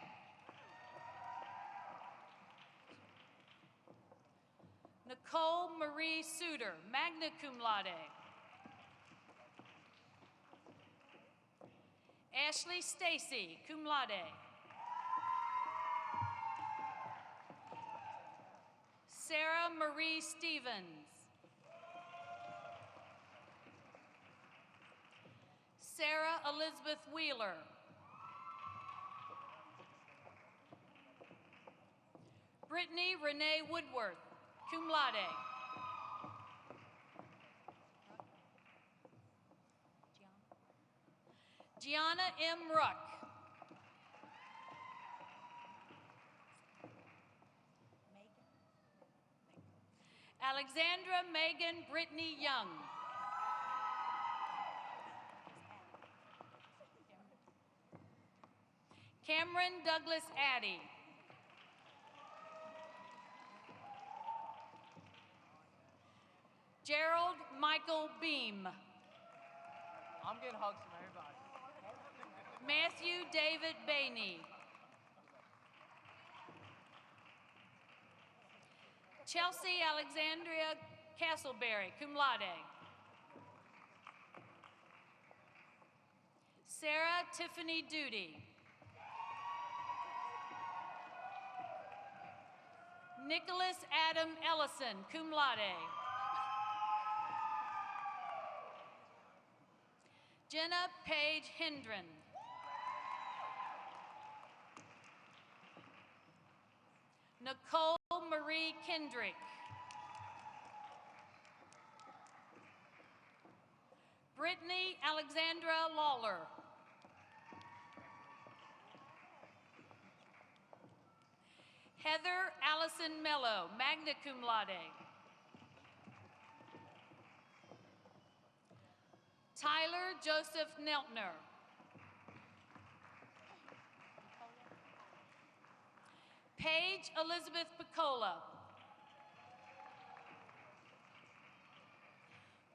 [SPEAKER 10] Nicole Marie Suter, magna cum laude. Ashley Stacy, cum laude. Sarah Marie Stevens. Sarah Elizabeth Wheeler. Brittany Renee Woodworth, cum laude. Gianna M. Ruck. Alexandra Megan Brittany Young. Cameron Douglas Addy. Gerald Michael Beam.
[SPEAKER 6] I'm getting hugs from everybody.
[SPEAKER 10] Matthew David Bainey. Chelsea Alexandria Castleberry, cum laude. Sarah Tiffany Duty. Nicholas Adam Ellison, cum laude. Jenna Paige Hendren. Nicole Marie Kendrick. Brittany Alexandra Lawler. Heather Allison Mello, magna cum laude. Tyler Joseph Neltner. Paige Elizabeth Picola.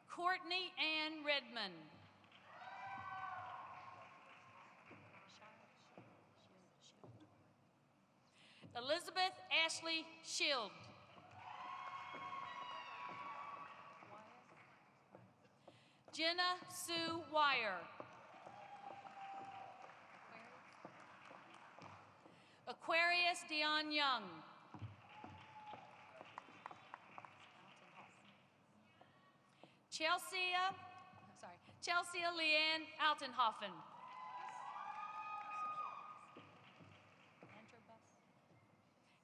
[SPEAKER 10] Courtney Ann Redmond. Elizabeth Ashley Shield. Jenna Sue Wire. Aquarius Dion Young. Chelsea Leanne Altenhofen.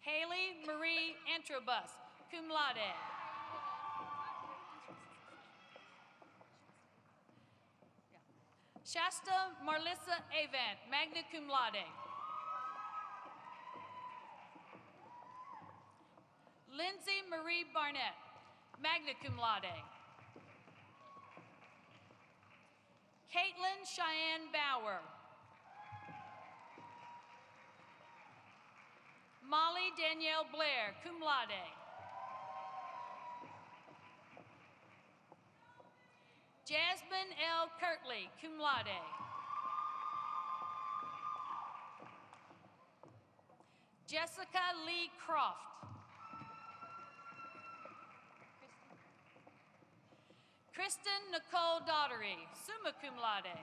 [SPEAKER 10] Haley Marie Antrobus, cum laude. Shasta Marlissa Avant, magna cum laude. Lindsay Marie Barnett, magna cum laude. Caitlin Cheyenne Bauer. Molly Danielle Blair, cum laude. Jasmine L. Kirtley, cum laude. Jessica Lee Croft. Kristen Nicole Daughtery, summa cum laude.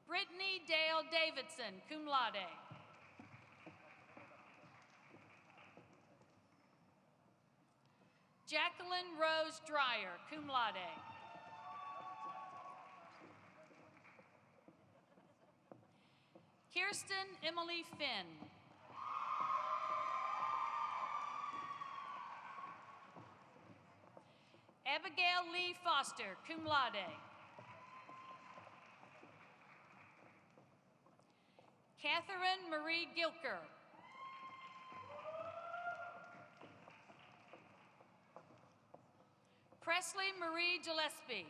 [SPEAKER 10] Brittany Dale Davidson, cum laude. Jacqueline Rose Dreyer, cum laude. Kirsten Emily Finn. Abigail Lee Foster, cum laude. Catherine Marie Gilker. Presley Marie Gillespie.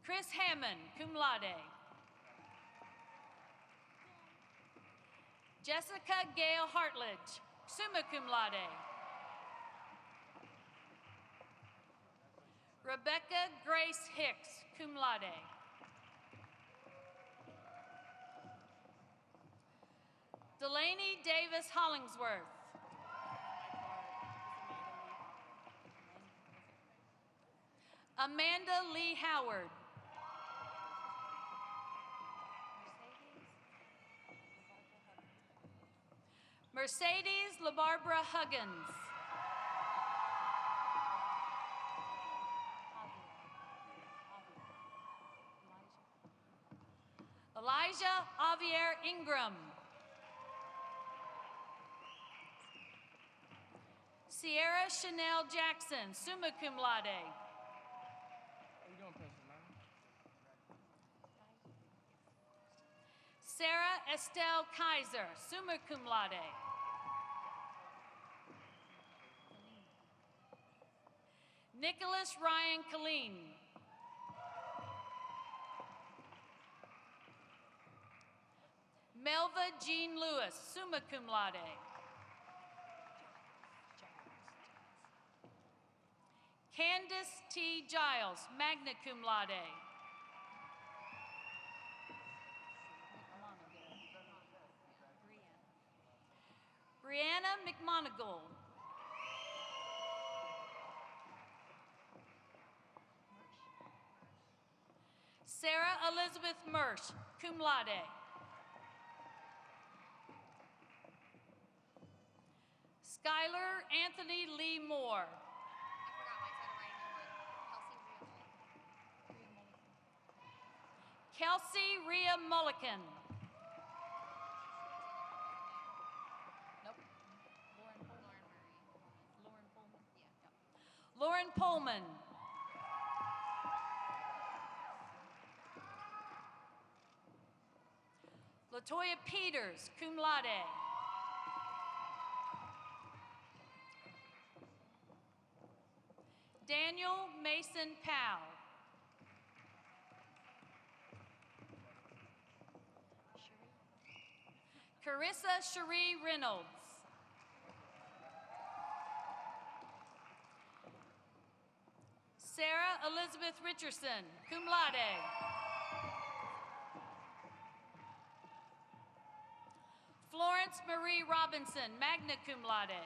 [SPEAKER 10] Chris Hammond, cum laude. Jessica Gail Hartledge, summa cum laude. Rebecca Grace Hicks, cum laude. Delaney Davis Hollingsworth. Amanda Lee Howard. Mercedes LaBarbara Huggins. Elijah Javier Ingram. Sierra Chanel Jackson, summa cum laude.
[SPEAKER 6] How you doing, President Martin?
[SPEAKER 10] Sarah Estelle Kaiser, summa cum laude. Nicholas Ryan Colleen. Melva Jean Lewis, summa cum laude. Candace T. Giles, magna cum laude. Brianna McMonigal. Sarah Elizabeth Mersch, cum laude. Skylar Anthony Lee Moore. Kelsey Rhea Mulliken. Nope. Lauren Pullman. Latoya Peters, cum laude. Daniel Mason Powell. Carissa Cherie Reynolds. Elizabeth Richardson, cum laude. Florence Marie Robinson, magna cum laude.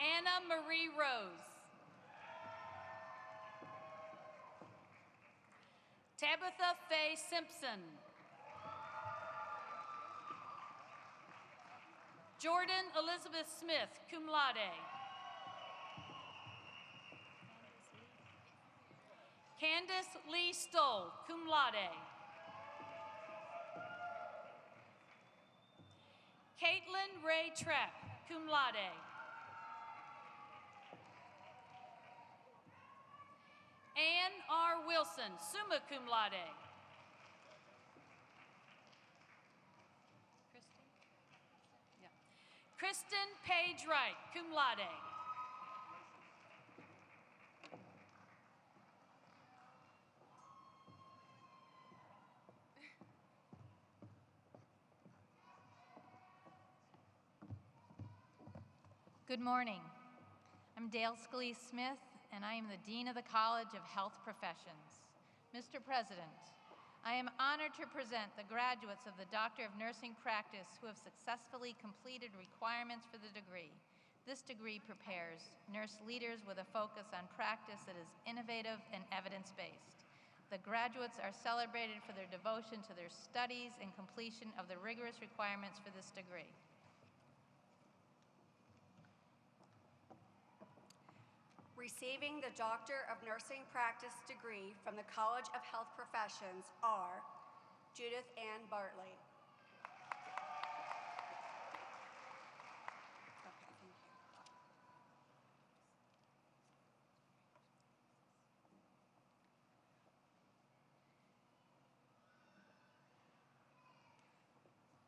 [SPEAKER 10] Anna Marie Rose. Tabitha Faye Simpson. Jordan Elizabeth Smith, cum laude. Candace Lee Stoll, cum laude. Caitlin Ray Trapp, cum laude. Ann R. Wilson, summa cum laude. Kristen Page Wright, cum laude.
[SPEAKER 11] Good morning. I'm Dale Scalise Smith, and I am the Dean of the College of Health Professions. Mr. President, I am honored to present the graduates of the Doctor of Nursing Practice who have successfully completed requirements for the degree. This degree prepares nurse leaders with a focus on practice that is innovative and evidence-based. The graduates are celebrated for their devotion to their studies and completion of the rigorous requirements for this degree.
[SPEAKER 3] Receiving the Doctor of Nursing Practice degree from the College of Health Professions are Judith Ann Bartley.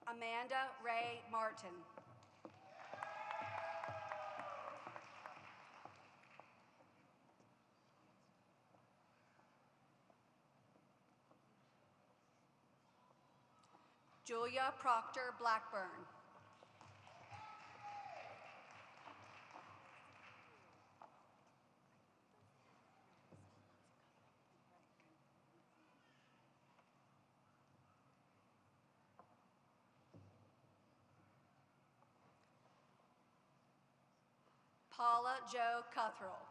[SPEAKER 3] Amanda Ray Martin. Julia Proctor Blackburn. Paula Jo Cuthrell.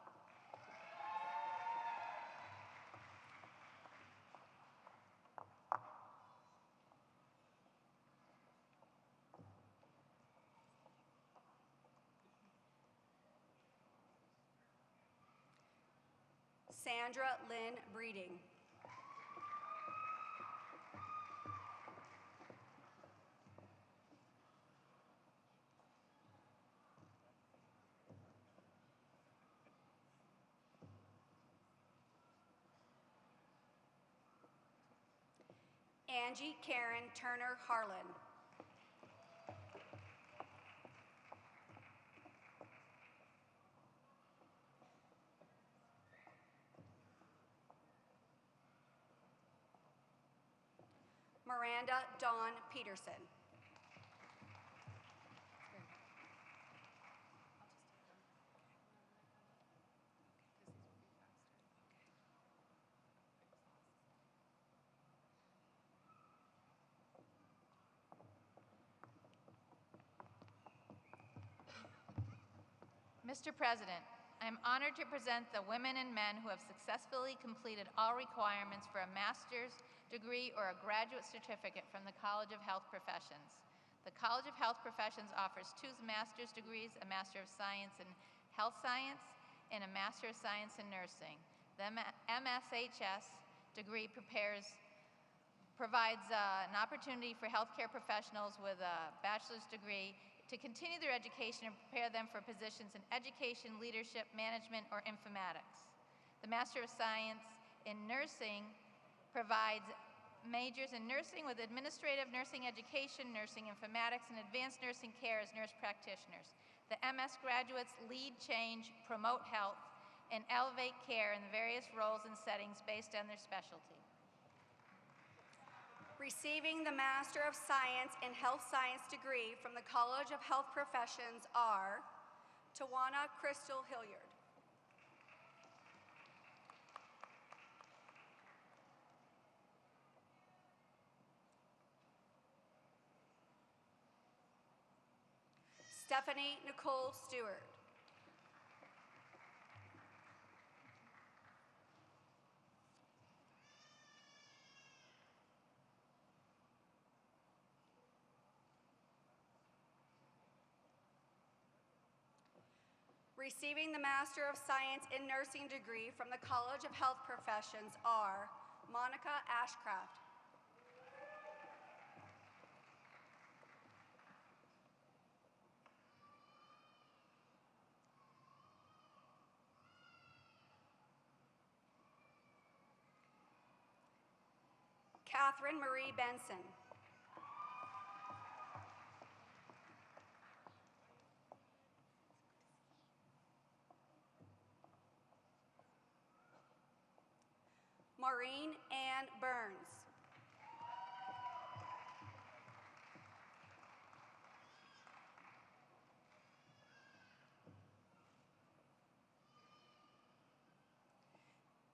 [SPEAKER 3] Sandra Lynn Breeding. Angie Karen Turner Harlan. Miranda Dawn Peterson.
[SPEAKER 11] Mr. President, I am honored to present the women and men who have successfully completed all requirements for a master's degree or a graduate certificate from the College of Health Professions. The College of Health Professions offers two master's degrees, a Master of Science in Health Science and a Master of Science in Nursing. The MSHS degree provides an opportunity for healthcare professionals with a bachelor's degree to continue their education and prepare them for positions in education, leadership, management, or informatics. The Master of Science in Nursing provides majors in nursing with administrative nursing education, nursing informatics, and advanced nursing care as nurse practitioners. The MS graduates lead change, promote health, and elevate care in the various roles and settings based on their specialty.
[SPEAKER 3] Receiving the Master of Science in Health Science degree from the College of Health Professions are
[SPEAKER 12] Tawana Crystal Hilliard. Stephanie Nicole Stewart. Receiving the Master of Science in Nursing degree from the College of Health Professions are Monica Ashcraft. Catherine Marie Benson. Maureen Ann Burns.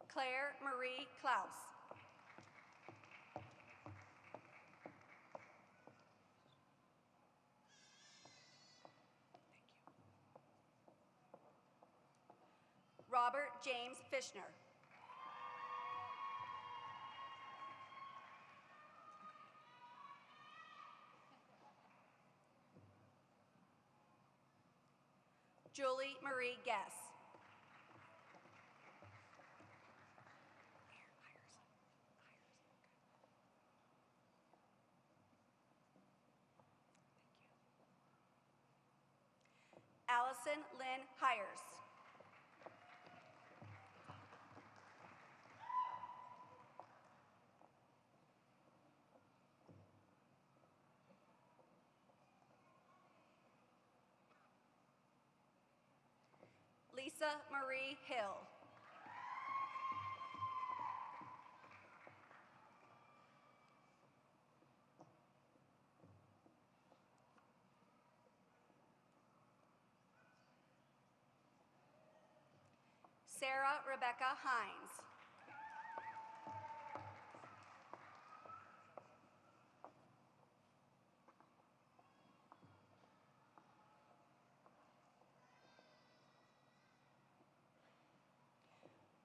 [SPEAKER 12] Claire Marie Klaus. Robert James Fishner. Julie Marie Guess. Allison Lynn Hires. Lisa Marie Hill. Sarah Rebecca Hines.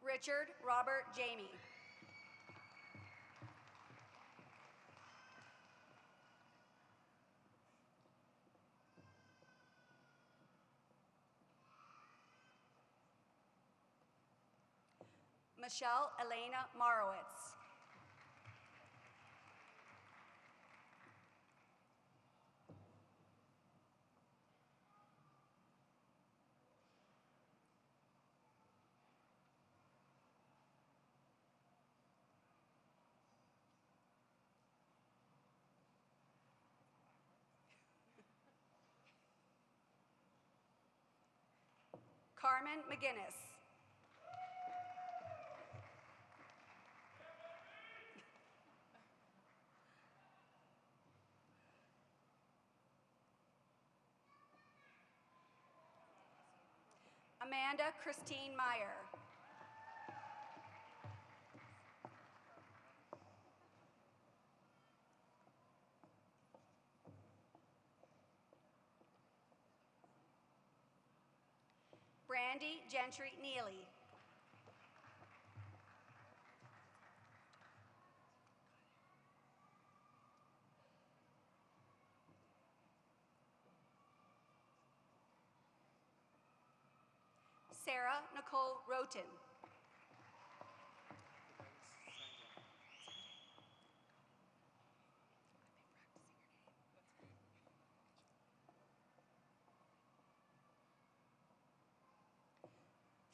[SPEAKER 12] Richard Robert Jamie. Michelle Elena Marowitz. Carmen McGinnis. Amanda Christine Meyer. Brandy Gentry Neely. Sarah Nicole Roten.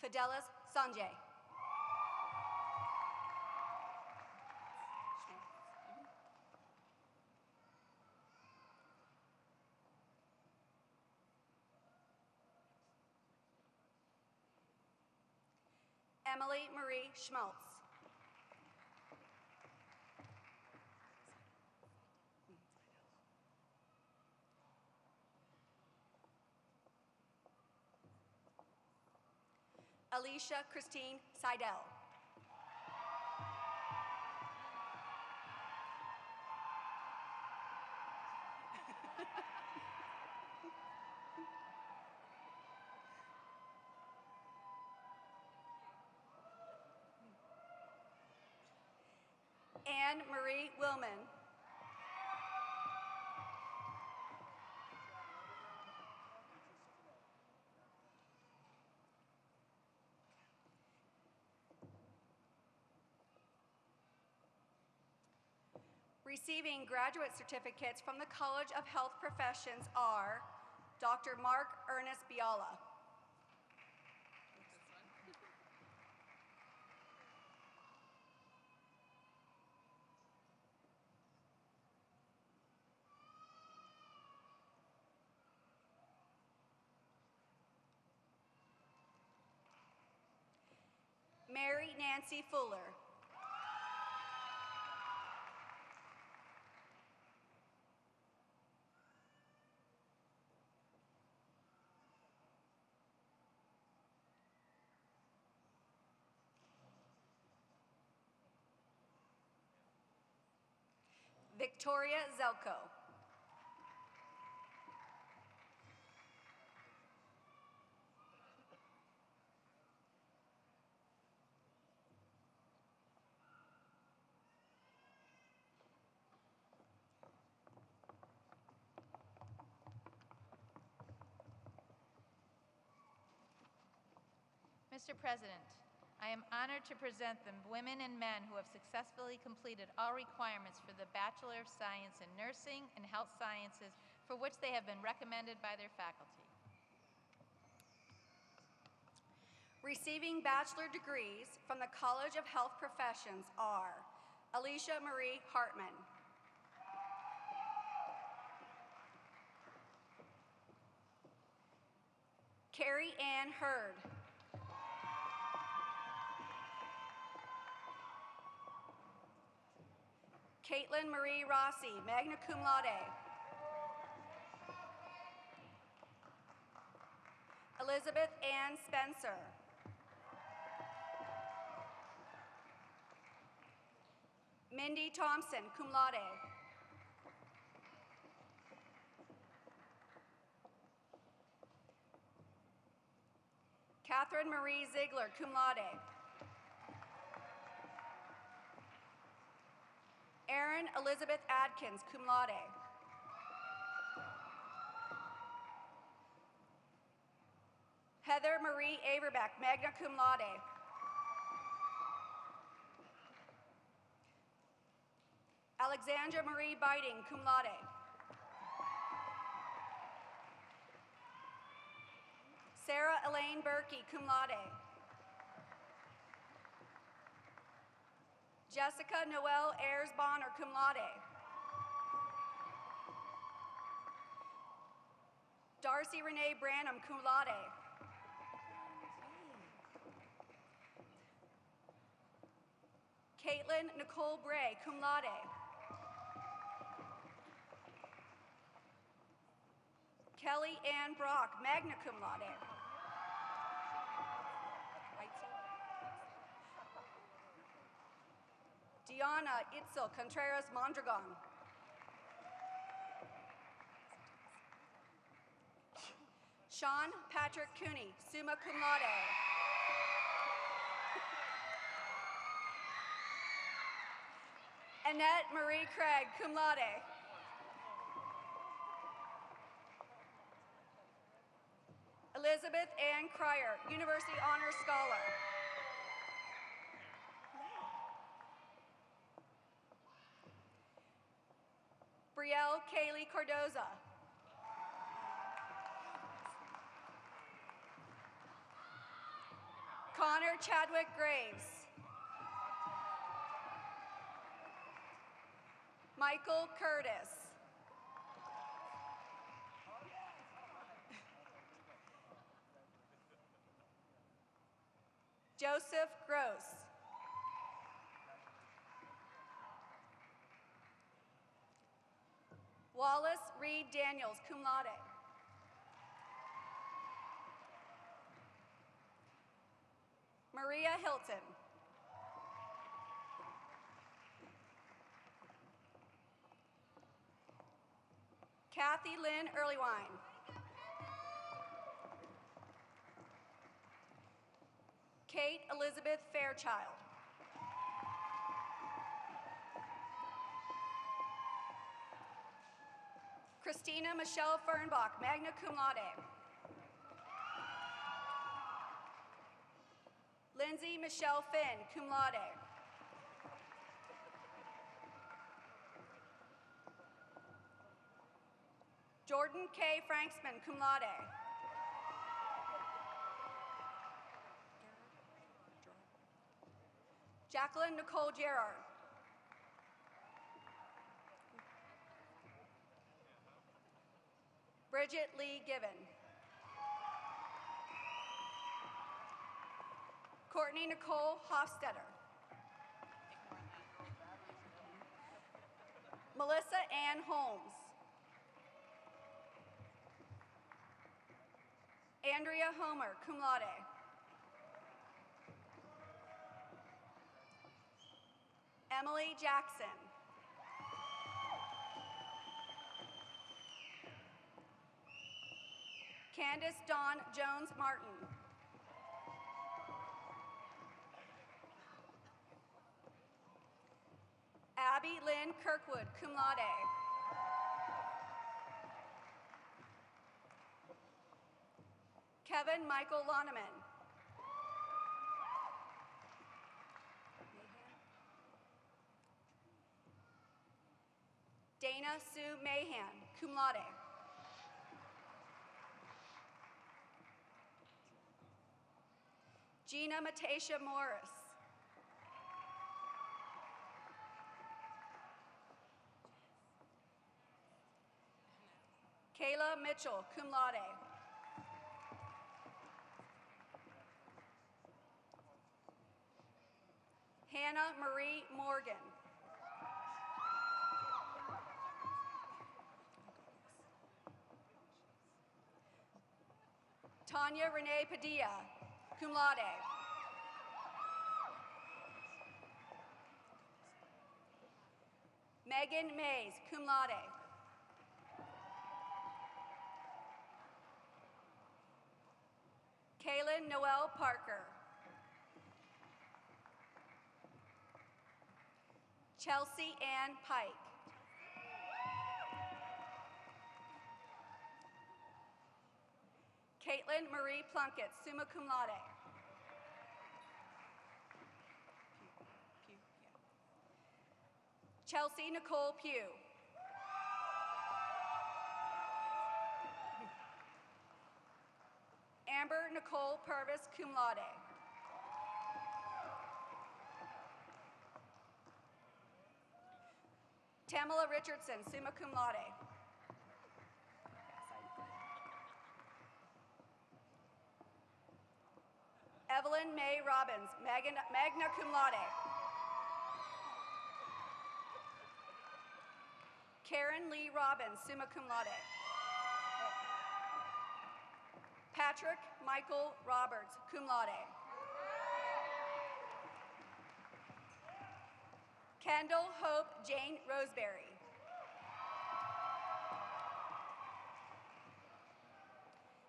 [SPEAKER 12] Fidelis Sanjay. Emily Marie Schmaltz. Alicia Christine Seidel. Anne Marie Willman. Receiving graduate certificates from the College of Health Professions are Dr. Mark Ernest Biala. Mary Nancy Fuller. Victoria Zelko.
[SPEAKER 11] Mr. President, I am honored to present the women and men who have successfully completed all requirements for the Bachelor of Science in Nursing and Health Sciences for which they have been recommended by their faculty.
[SPEAKER 12] Receiving bachelor degrees from the College of Health Professions are Alicia Marie Hartman, Carrie Ann Hurd, Caitlin Marie Rossi, magna cum laude. Elizabeth Ann Spencer. Mindy Thompson, cum laude. Catherine Marie Ziegler, cum laude. Erin Elizabeth Adkins, cum laude. Heather Marie Averbeck, magna cum laude. Alexandra Marie Biting, cum laude. Sarah Elaine Berkey, cum laude. Jessica Noelle Ayers Bonner, cum laude. Darcy Renee Branham, cum laude. Caitlin Nicole Bray, cum laude. Kelly Ann Brock, magna cum laude. Diana Itzel Contreras Mondragon. Sean Patrick Cooney, summa cum laude. Annette Marie Craig, cum laude. Elizabeth Ann Cryer, University Honors Scholar. Brielle Kaylee Cardoza. Connor Chadwick Graves. Michael Curtis. Joseph Gross. Wallace Reed Daniels, cum laude. Maria Hilton. Kathy Lynn Earlywine. Kate Elizabeth Fairchild. Christina Michelle Fernbach, magna cum laude. Lindsay Michelle Finn, cum laude. Jordan K. Franksman, cum laude. Jacqueline Nicole Gerard. Bridget Lee Given. Courtney Nicole Hofstetter. Melissa Ann Holmes. Andrea Homer, cum laude. Emily Jackson. Candace Dawn Jones Martin. Abby Lynn Kirkwood, cum laude. Kevin Michael Loneman. Dana Sue Mahan, cum laude. Gina Matasha Morris. Kayla Mitchell, cum laude. Hannah Marie Morgan. Tanya Renee Padilla, cum laude. Megan Mays, cum laude. Kaylin Noel Parker. Chelsea Ann Pike. Caitlin Marie Plunkett, summa cum laude. Chelsea Nicole Pugh. Amber Nicole Purvis, cum laude. Tamala Richardson, summa cum laude. Evelyn May Robbins, magna cum laude. Karen Lee Robbins, summa cum laude. Patrick Michael Roberts, cum laude. Kendall Hope Jane Roseberry.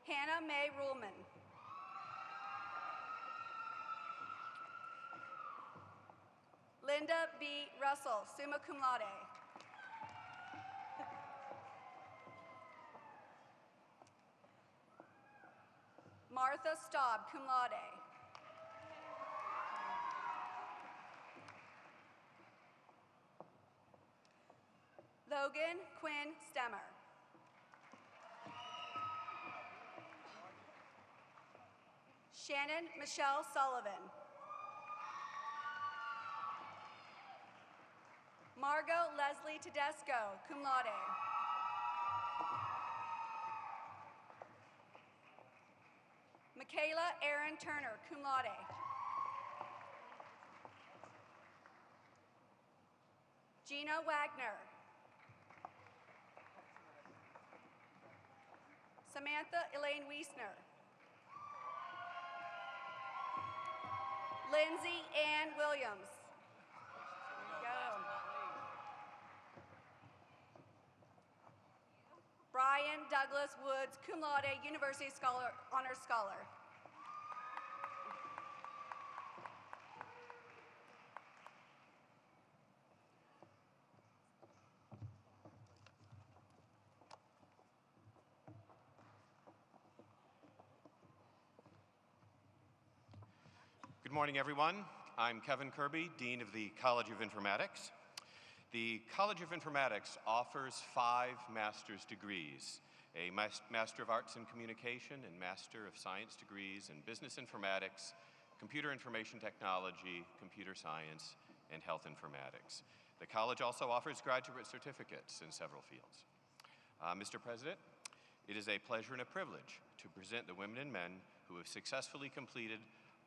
[SPEAKER 12] Hannah Mae Ruhlman. Linda B. Russell, summa cum laude. Martha Staub, cum laude. Logan Quinn Stemmer. Shannon Michelle Sullivan. Margot Leslie Tedesco, cum laude. Michaela Erin Turner, cum laude. Gina Wagner. Samantha Elaine Wiesner. Lindsay Ann Williams. There you go. Brian Douglas Woods, cum laude, University Scholar, Honors Scholar.
[SPEAKER 13] Good morning, everyone. I'm Kevin Kirby, Dean of the College of Informatics. The College of Informatics offers 5 master's degrees, a Master of Arts in Communication and Master of Science degrees in Business Informatics, Computer Information Technology, Computer Science, and Health Informatics. The college also offers graduate certificates in several fields. Mr. President, it is a pleasure and a privilege to present the women and men who have successfully completed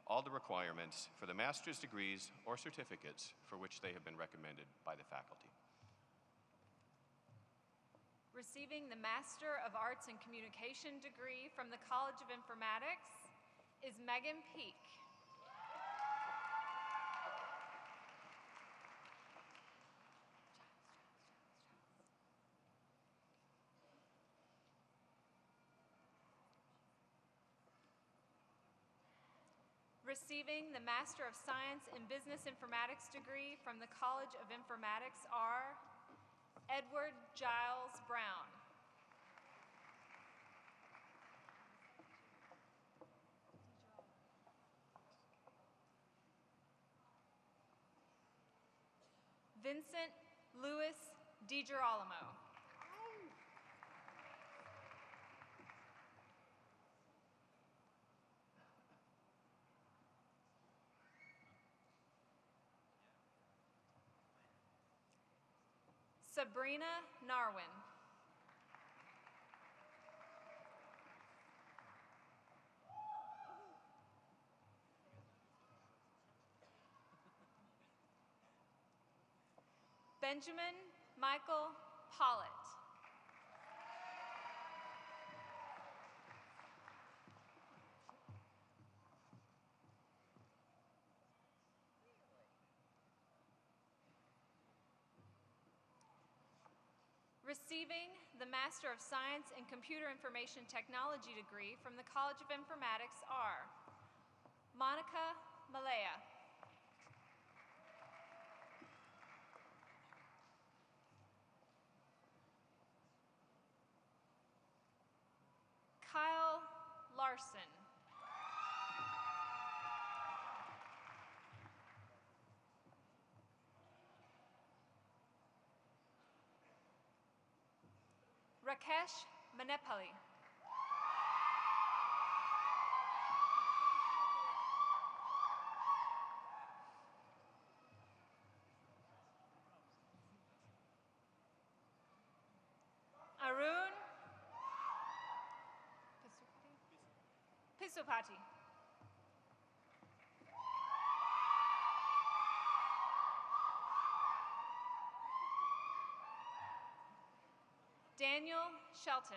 [SPEAKER 13] all the requirements for the master's degrees or certificates for which they have been recommended by the faculty.
[SPEAKER 4] Receiving the Master of Arts in Communication degree from the College of Informatics is Megan Peak. Receiving the Master of Science in Business Informatics degree from the College of Informatics are Edward Giles Brown. Vincent Louis DiGirolamo. Sabrina Narwin. Benjamin Michael Pollitt. Receiving the Master of Science in Computer Information Technology degree from the College of Informatics are Monica Malaya. Kyle Larson. Rakesh Manepali. Arun Pisupati. Daniel Shelton.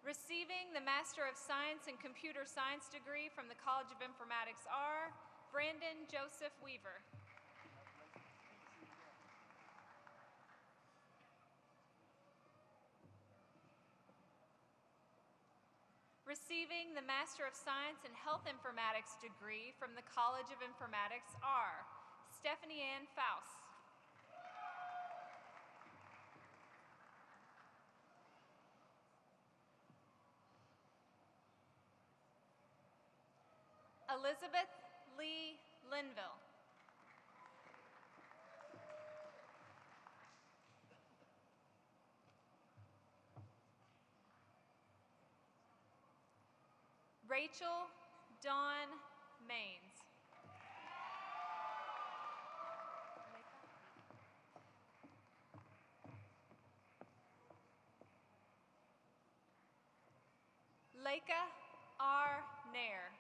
[SPEAKER 4] Receiving the Master of Science in Computer Science degree from the College of Informatics are Brandon Joseph Weaver. Receiving the Master of Science in Health Informatics degree from the College of Informatics are Stephanie Ann Faust. Elizabeth Lee Linville. Rachel Dawn Maines. Leica R. Nair.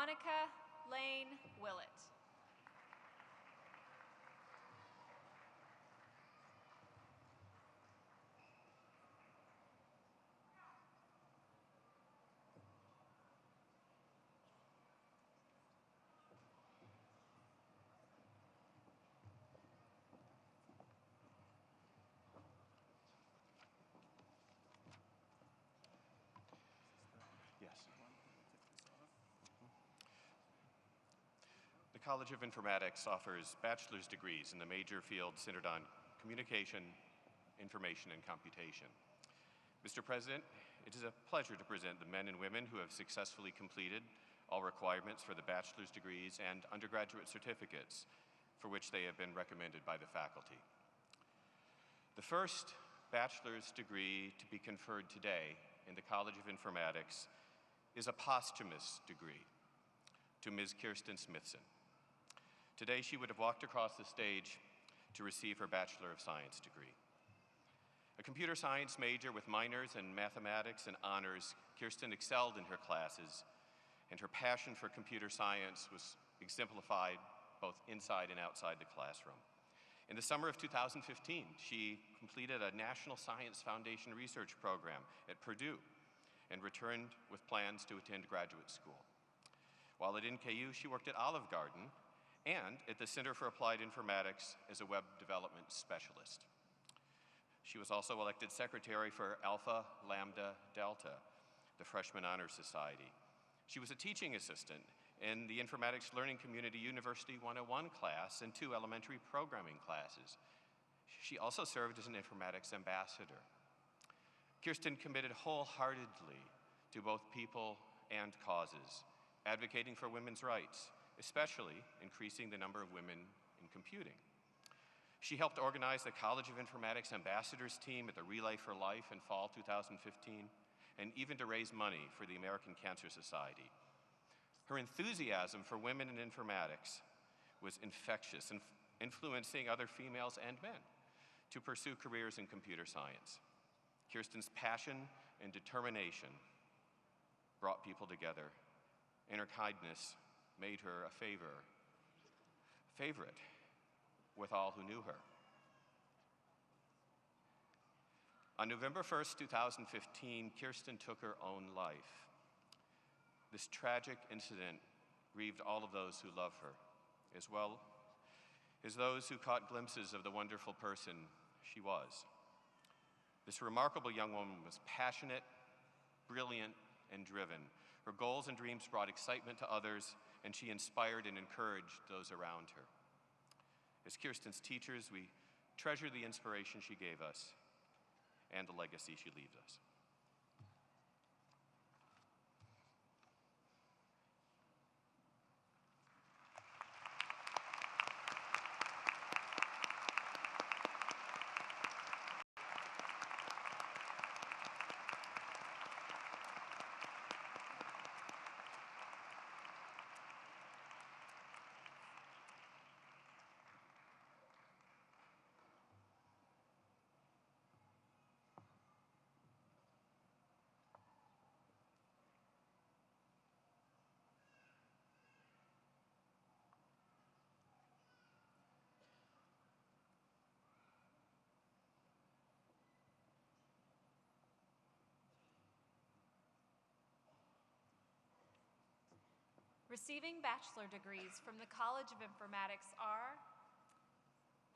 [SPEAKER 14] Monica Lane Willett.
[SPEAKER 13] Yes. The College of Informatics offers bachelor's degrees in the major fields centered on communication, information, and computation. Mr. President, it is a pleasure to present the men and women who have successfully completed all requirements for the bachelor's degrees and undergraduate certificates for which they have been recommended by the faculty. The first bachelor's degree to be conferred today in the College of Informatics is a posthumous degree to Ms. Kirsten Smithson. Today, she would have walked across the stage to receive her Bachelor of Science degree. A computer science major with minors in mathematics and honors, Kirsten excelled in her classes, and her passion for computer science was exemplified both inside and outside the classroom. In the summer of 2015, she completed a National Science Foundation research program at Purdue and returned with plans to attend graduate school. While at NKU, she worked at Olive Garden and at the Center for Applied Informatics as a web development specialist. She was also elected secretary for Alpha Lambda Delta, the Freshman Honor Society. She was a teaching assistant in the Informatics Learning Community University 101 class and 2 elementary programming classes. She also served as an informatics ambassador. Kirsten committed wholeheartedly to both people and causes, advocating for women's rights, especially increasing the number of women in computing. She helped organize the College of Informatics Ambassadors team at the Relay for Life in fall 2015, and even to raise money for the American Cancer Society. Her enthusiasm for women in informatics was infectious, influencing other females and men to pursue careers in computer science. Kirsten's passion and determination brought people together, and her kindness made her a favorite with all who knew her. On November 1st, 2015, Kirsten took her own life. This tragic incident grieved all of those who love her, as well as those who caught glimpses of the wonderful person she was. This remarkable young woman was passionate, brilliant, and driven. Her goals and dreams brought excitement to others, and she inspired and encouraged those around her. As Kirsten's teachers, we treasure the inspiration she gave us and the legacy she leaves us.
[SPEAKER 14] Receiving bachelor degrees from the College of Informatics are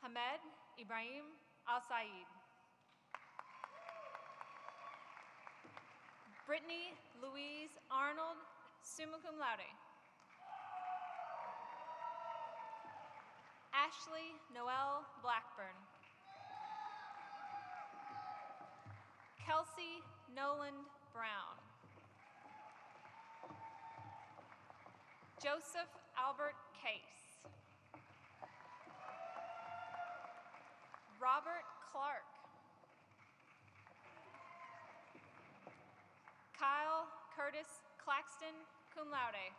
[SPEAKER 14] Hamed Ibrahim Al-Said, Brittany Louise Arnold, summa cum laude, Ashley Noel Blackburn, Kelsey Noland Brown, Joseph Albert Case, Robert Clark, Kyle Curtis Claxton, cum laude,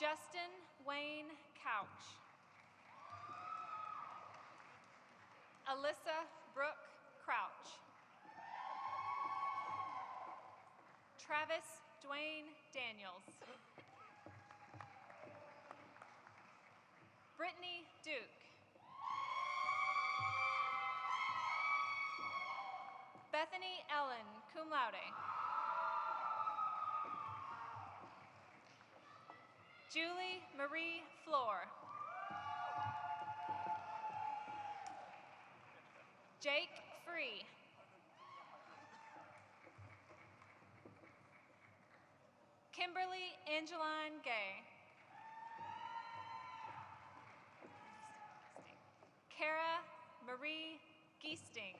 [SPEAKER 14] Justin Wayne Couch, Alyssa Brooke Crouch, Travis Dwayne Daniels. Brittany Duke. Bethany Ellen, cum laude. Julie Marie Floor. Jake Free. Kimberly Angeline Gay. Kara Marie Giesting.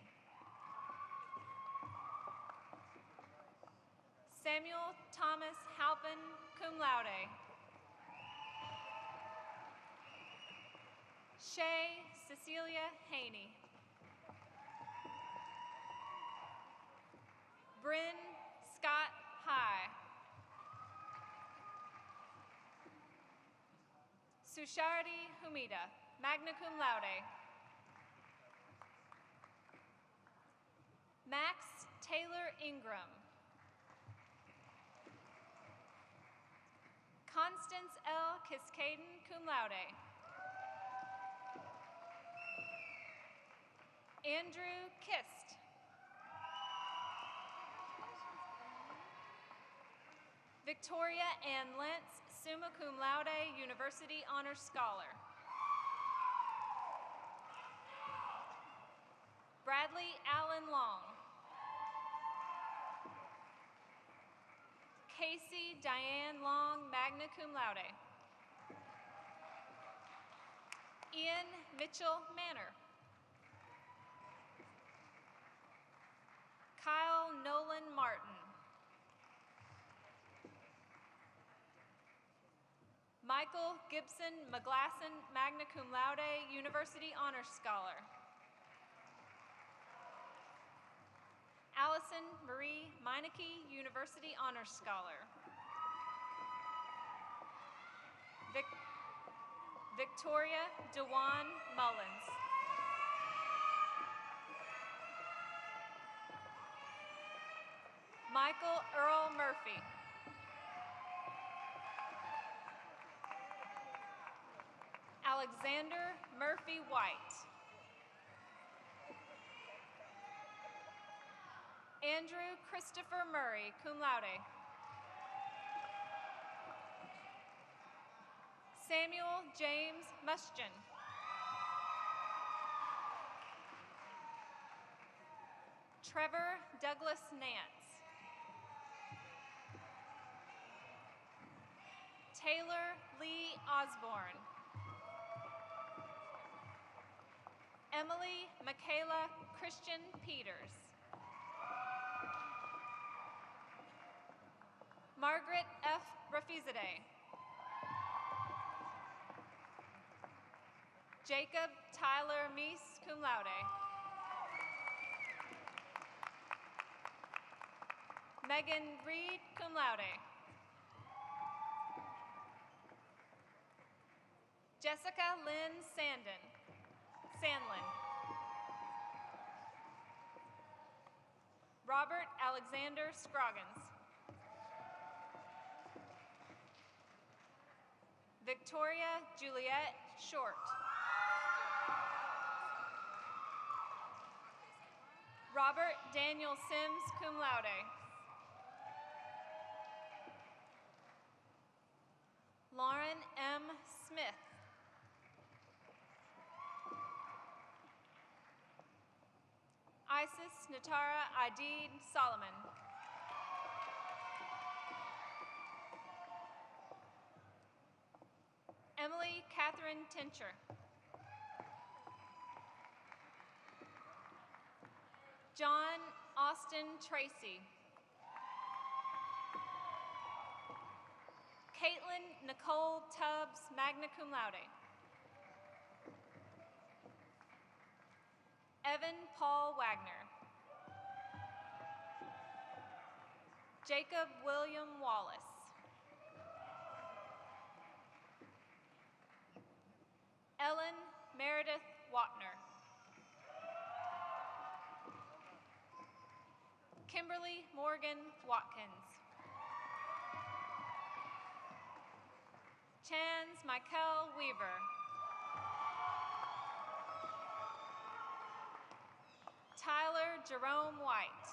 [SPEAKER 14] Samuel Thomas Halpin, cum laude. Shay Cecilia Haney. Bryn Scott High. Sushardi Humida, magna cum laude. Max Taylor Ingram. Constance L. Kiskaden, cum laude. Andrew Kist. Victoria Ann Lentz, summa cum laude, University Honors Scholar. Bradley Allen Long. Casey Diane Long, magna cum laude. Ian Mitchell Manor. Kyle Nolan Martin. Michael Gibson McGlasson, magna cum laude, University Honors Scholar. Allison Marie Meineke, University Honors Scholar. Victoria DeWan Mullins. Michael Earl Murphy. Alexander Murphy White. Andrew Christopher Murray, cum laude. Samuel James Muschin. Trevor Douglas Nance. Taylor Lee Osborne. Emily Michaela Christian Peters. Margaret F. Rafizadeh. Jacob Tyler Meese, cum laude. Megan Reed, cum laude. Jessica Lynn Sandlin. Robert Alexander Scroggins. Victoria Juliette Short. Robert Daniel Sims, cum laude. Lauren M. Smith. Isis Natara Aidid Solomon. Emily Catherine Tincher. John Austin Tracy. Caitlin Nicole Tubbs, magna cum laude. Evan Paul Wagner. Jacob William Wallace. Ellen Meredith Watner. Kimberly Morgan Watkins. Chans Michael Weaver. Tyler Jerome White.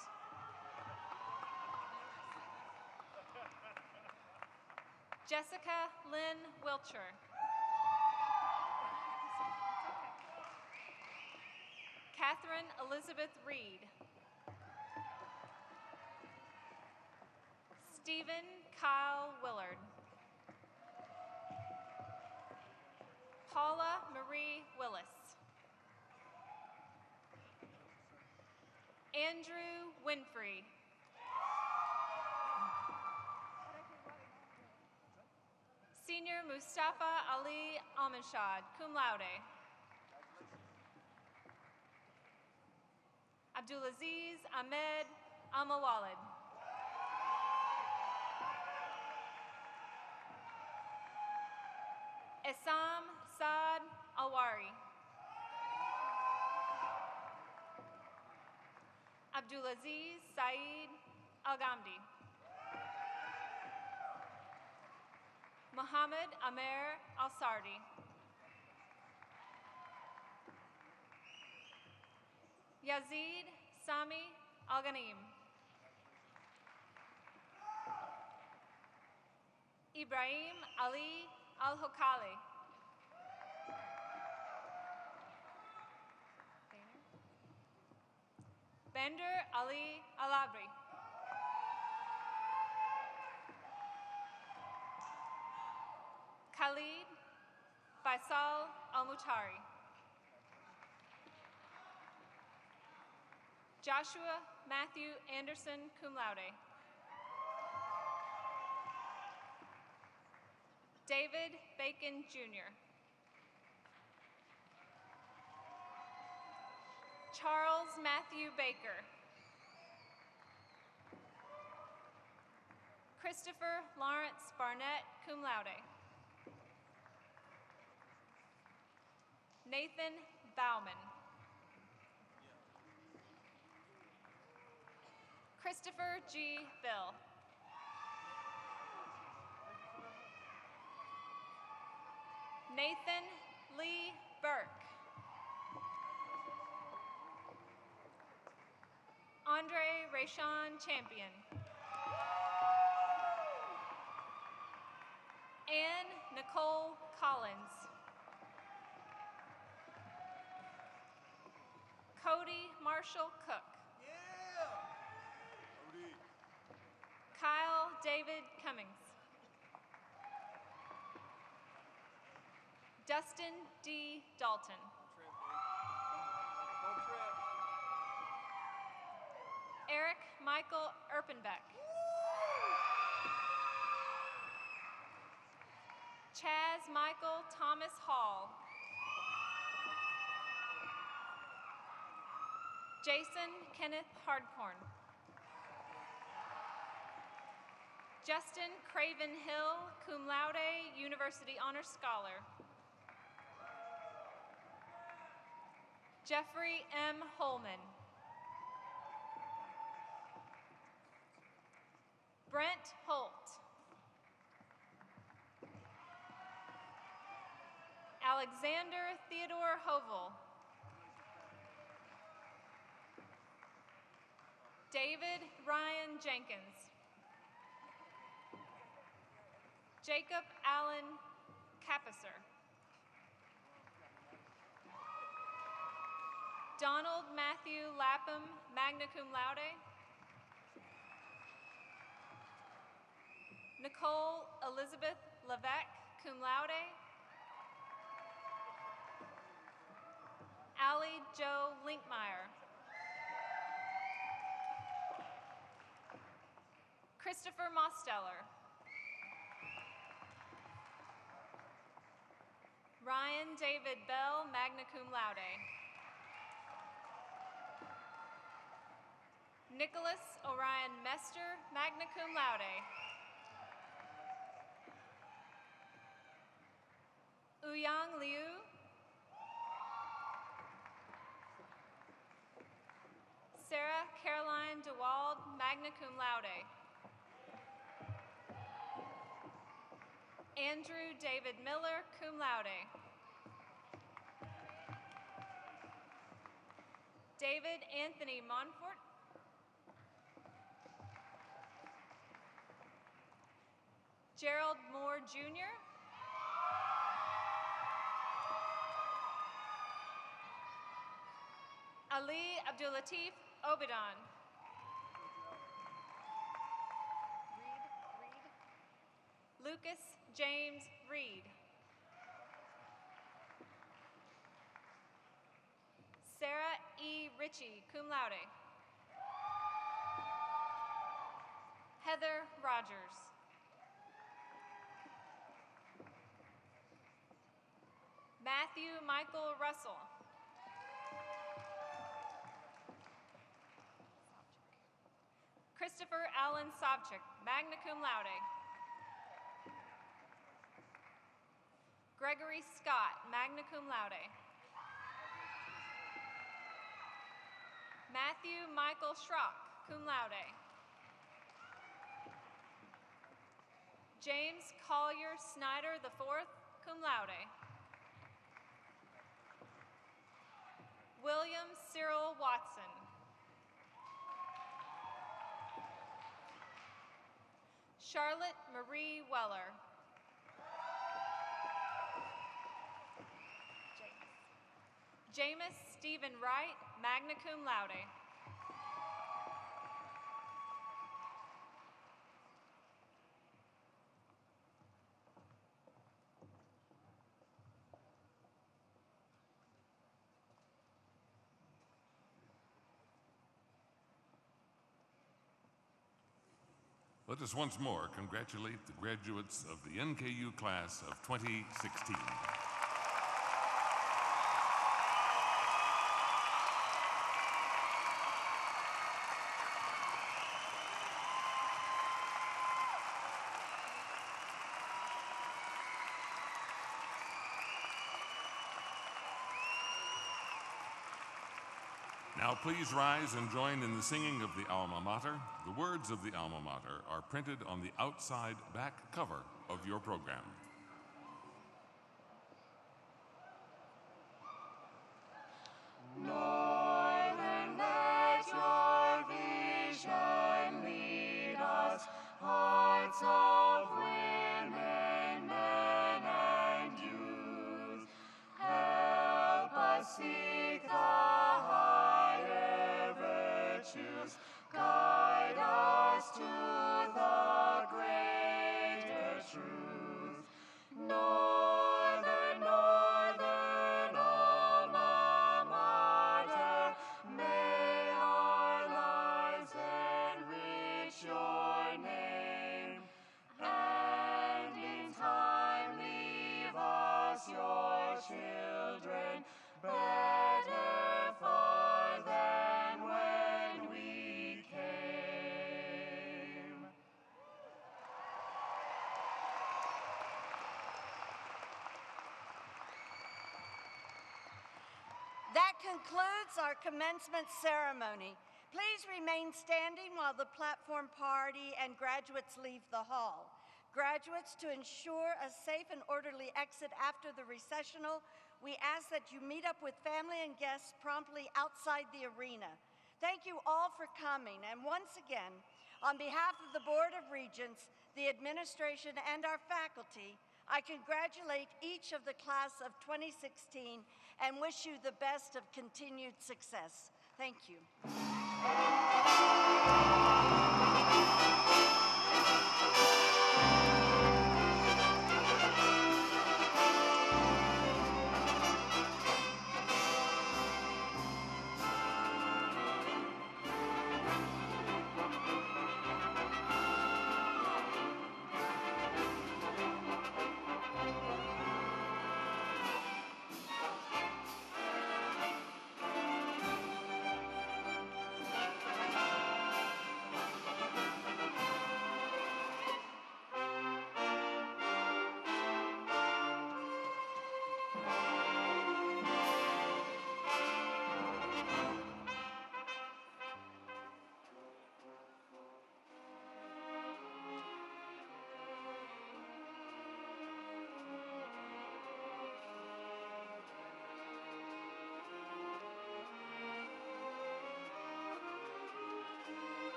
[SPEAKER 14] Jessica Lynn Wilcher. Catherine Elizabeth Reed. Stephen Kyle Willard. Paula Marie Willis. Andrew Winfrey. Senior Mustafa Ali Almanshad, cum laude. Abdulaziz Ahmed Almawalid. Essam Saad Alwari. Abdulaziz Saeed Al-Ghamdi. Muhammad Amer Al-Sardi. Yazid Sami Al-Ghanim. Ibrahim Ali Al-Hokali. Bender Ali Alabri. Khalid Faisal Al-Mutari. Joshua Matthew Anderson, cum laude. David Bacon, Jr. Charles Matthew Baker. Christopher Lawrence Barnett, cum laude. Nathan Bauman. Christopher G. Bill. Nathan Lee Burke. Andre Rayshawn Champion. Anne Nicole Collins. Cody Marshall Cook. Kyle David Cummings. Dustin D. Dalton. Eric Michael Erpenbeck. Chaz Michael Thomas Hall. Jason Kenneth Hardcorn. Justin Craven Hill, cum laude, University Honor Scholar. Jeffrey M. Holman. Brent Holt. Alexander Theodore Hovel. David Ryan Jenkins. Jacob Allen Capisser. Donald Matthew Lapham, magna cum laude. Nicole Elizabeth Levesque, cum laude. Allie Jo Linkmeyer. Christopher Mosteller. Ryan David Bell, magna cum laude. Nicholas Orion Mester, magna cum laude. Uyang Liu. Sarah Caroline DeWald, magna cum laude. Andrew David Miller, cum laude. David Anthony Monfort. Gerald Moore, Jr. Ali Abdulatif Obadan. Lucas James Reed. Sarah E. Ritchie, cum laude. Heather Rogers. Matthew Michael Russell. Christopher Allen Savchuk, magna cum laude. Gregory Scott, magna cum laude. Matthew Michael Schrock, cum laude. James Collier Snyder IV, cum laude. William Cyril Watson. Charlotte Marie Weller. Jameis Stephen Wright, magna cum laude.
[SPEAKER 1] Let us once more congratulate the graduates of the NKU class of 2016. Now please rise and join in the singing of the alma mater. The words of the alma mater are printed on the outside back cover of your program.
[SPEAKER 2] Northern, let your vision lead us, hearts of women, men, and youth. Help us seek the higher virtues, guide us to the greater truth. Northern, northern alma mater, may our lives enrich your name, and in time leave us your children, better far than when we came.
[SPEAKER 3] That concludes our commencement ceremony. Please remain standing while the platform party and graduates leave the hall. Graduates, to ensure a safe and orderly exit after the recessional, we ask that you meet up with family and guests promptly outside the arena. Thank you all for coming, and once again, on behalf of the Board of Regents, the administration, and our faculty, I congratulate each of the class of 2016 and wish you the best of continued success. Thank you.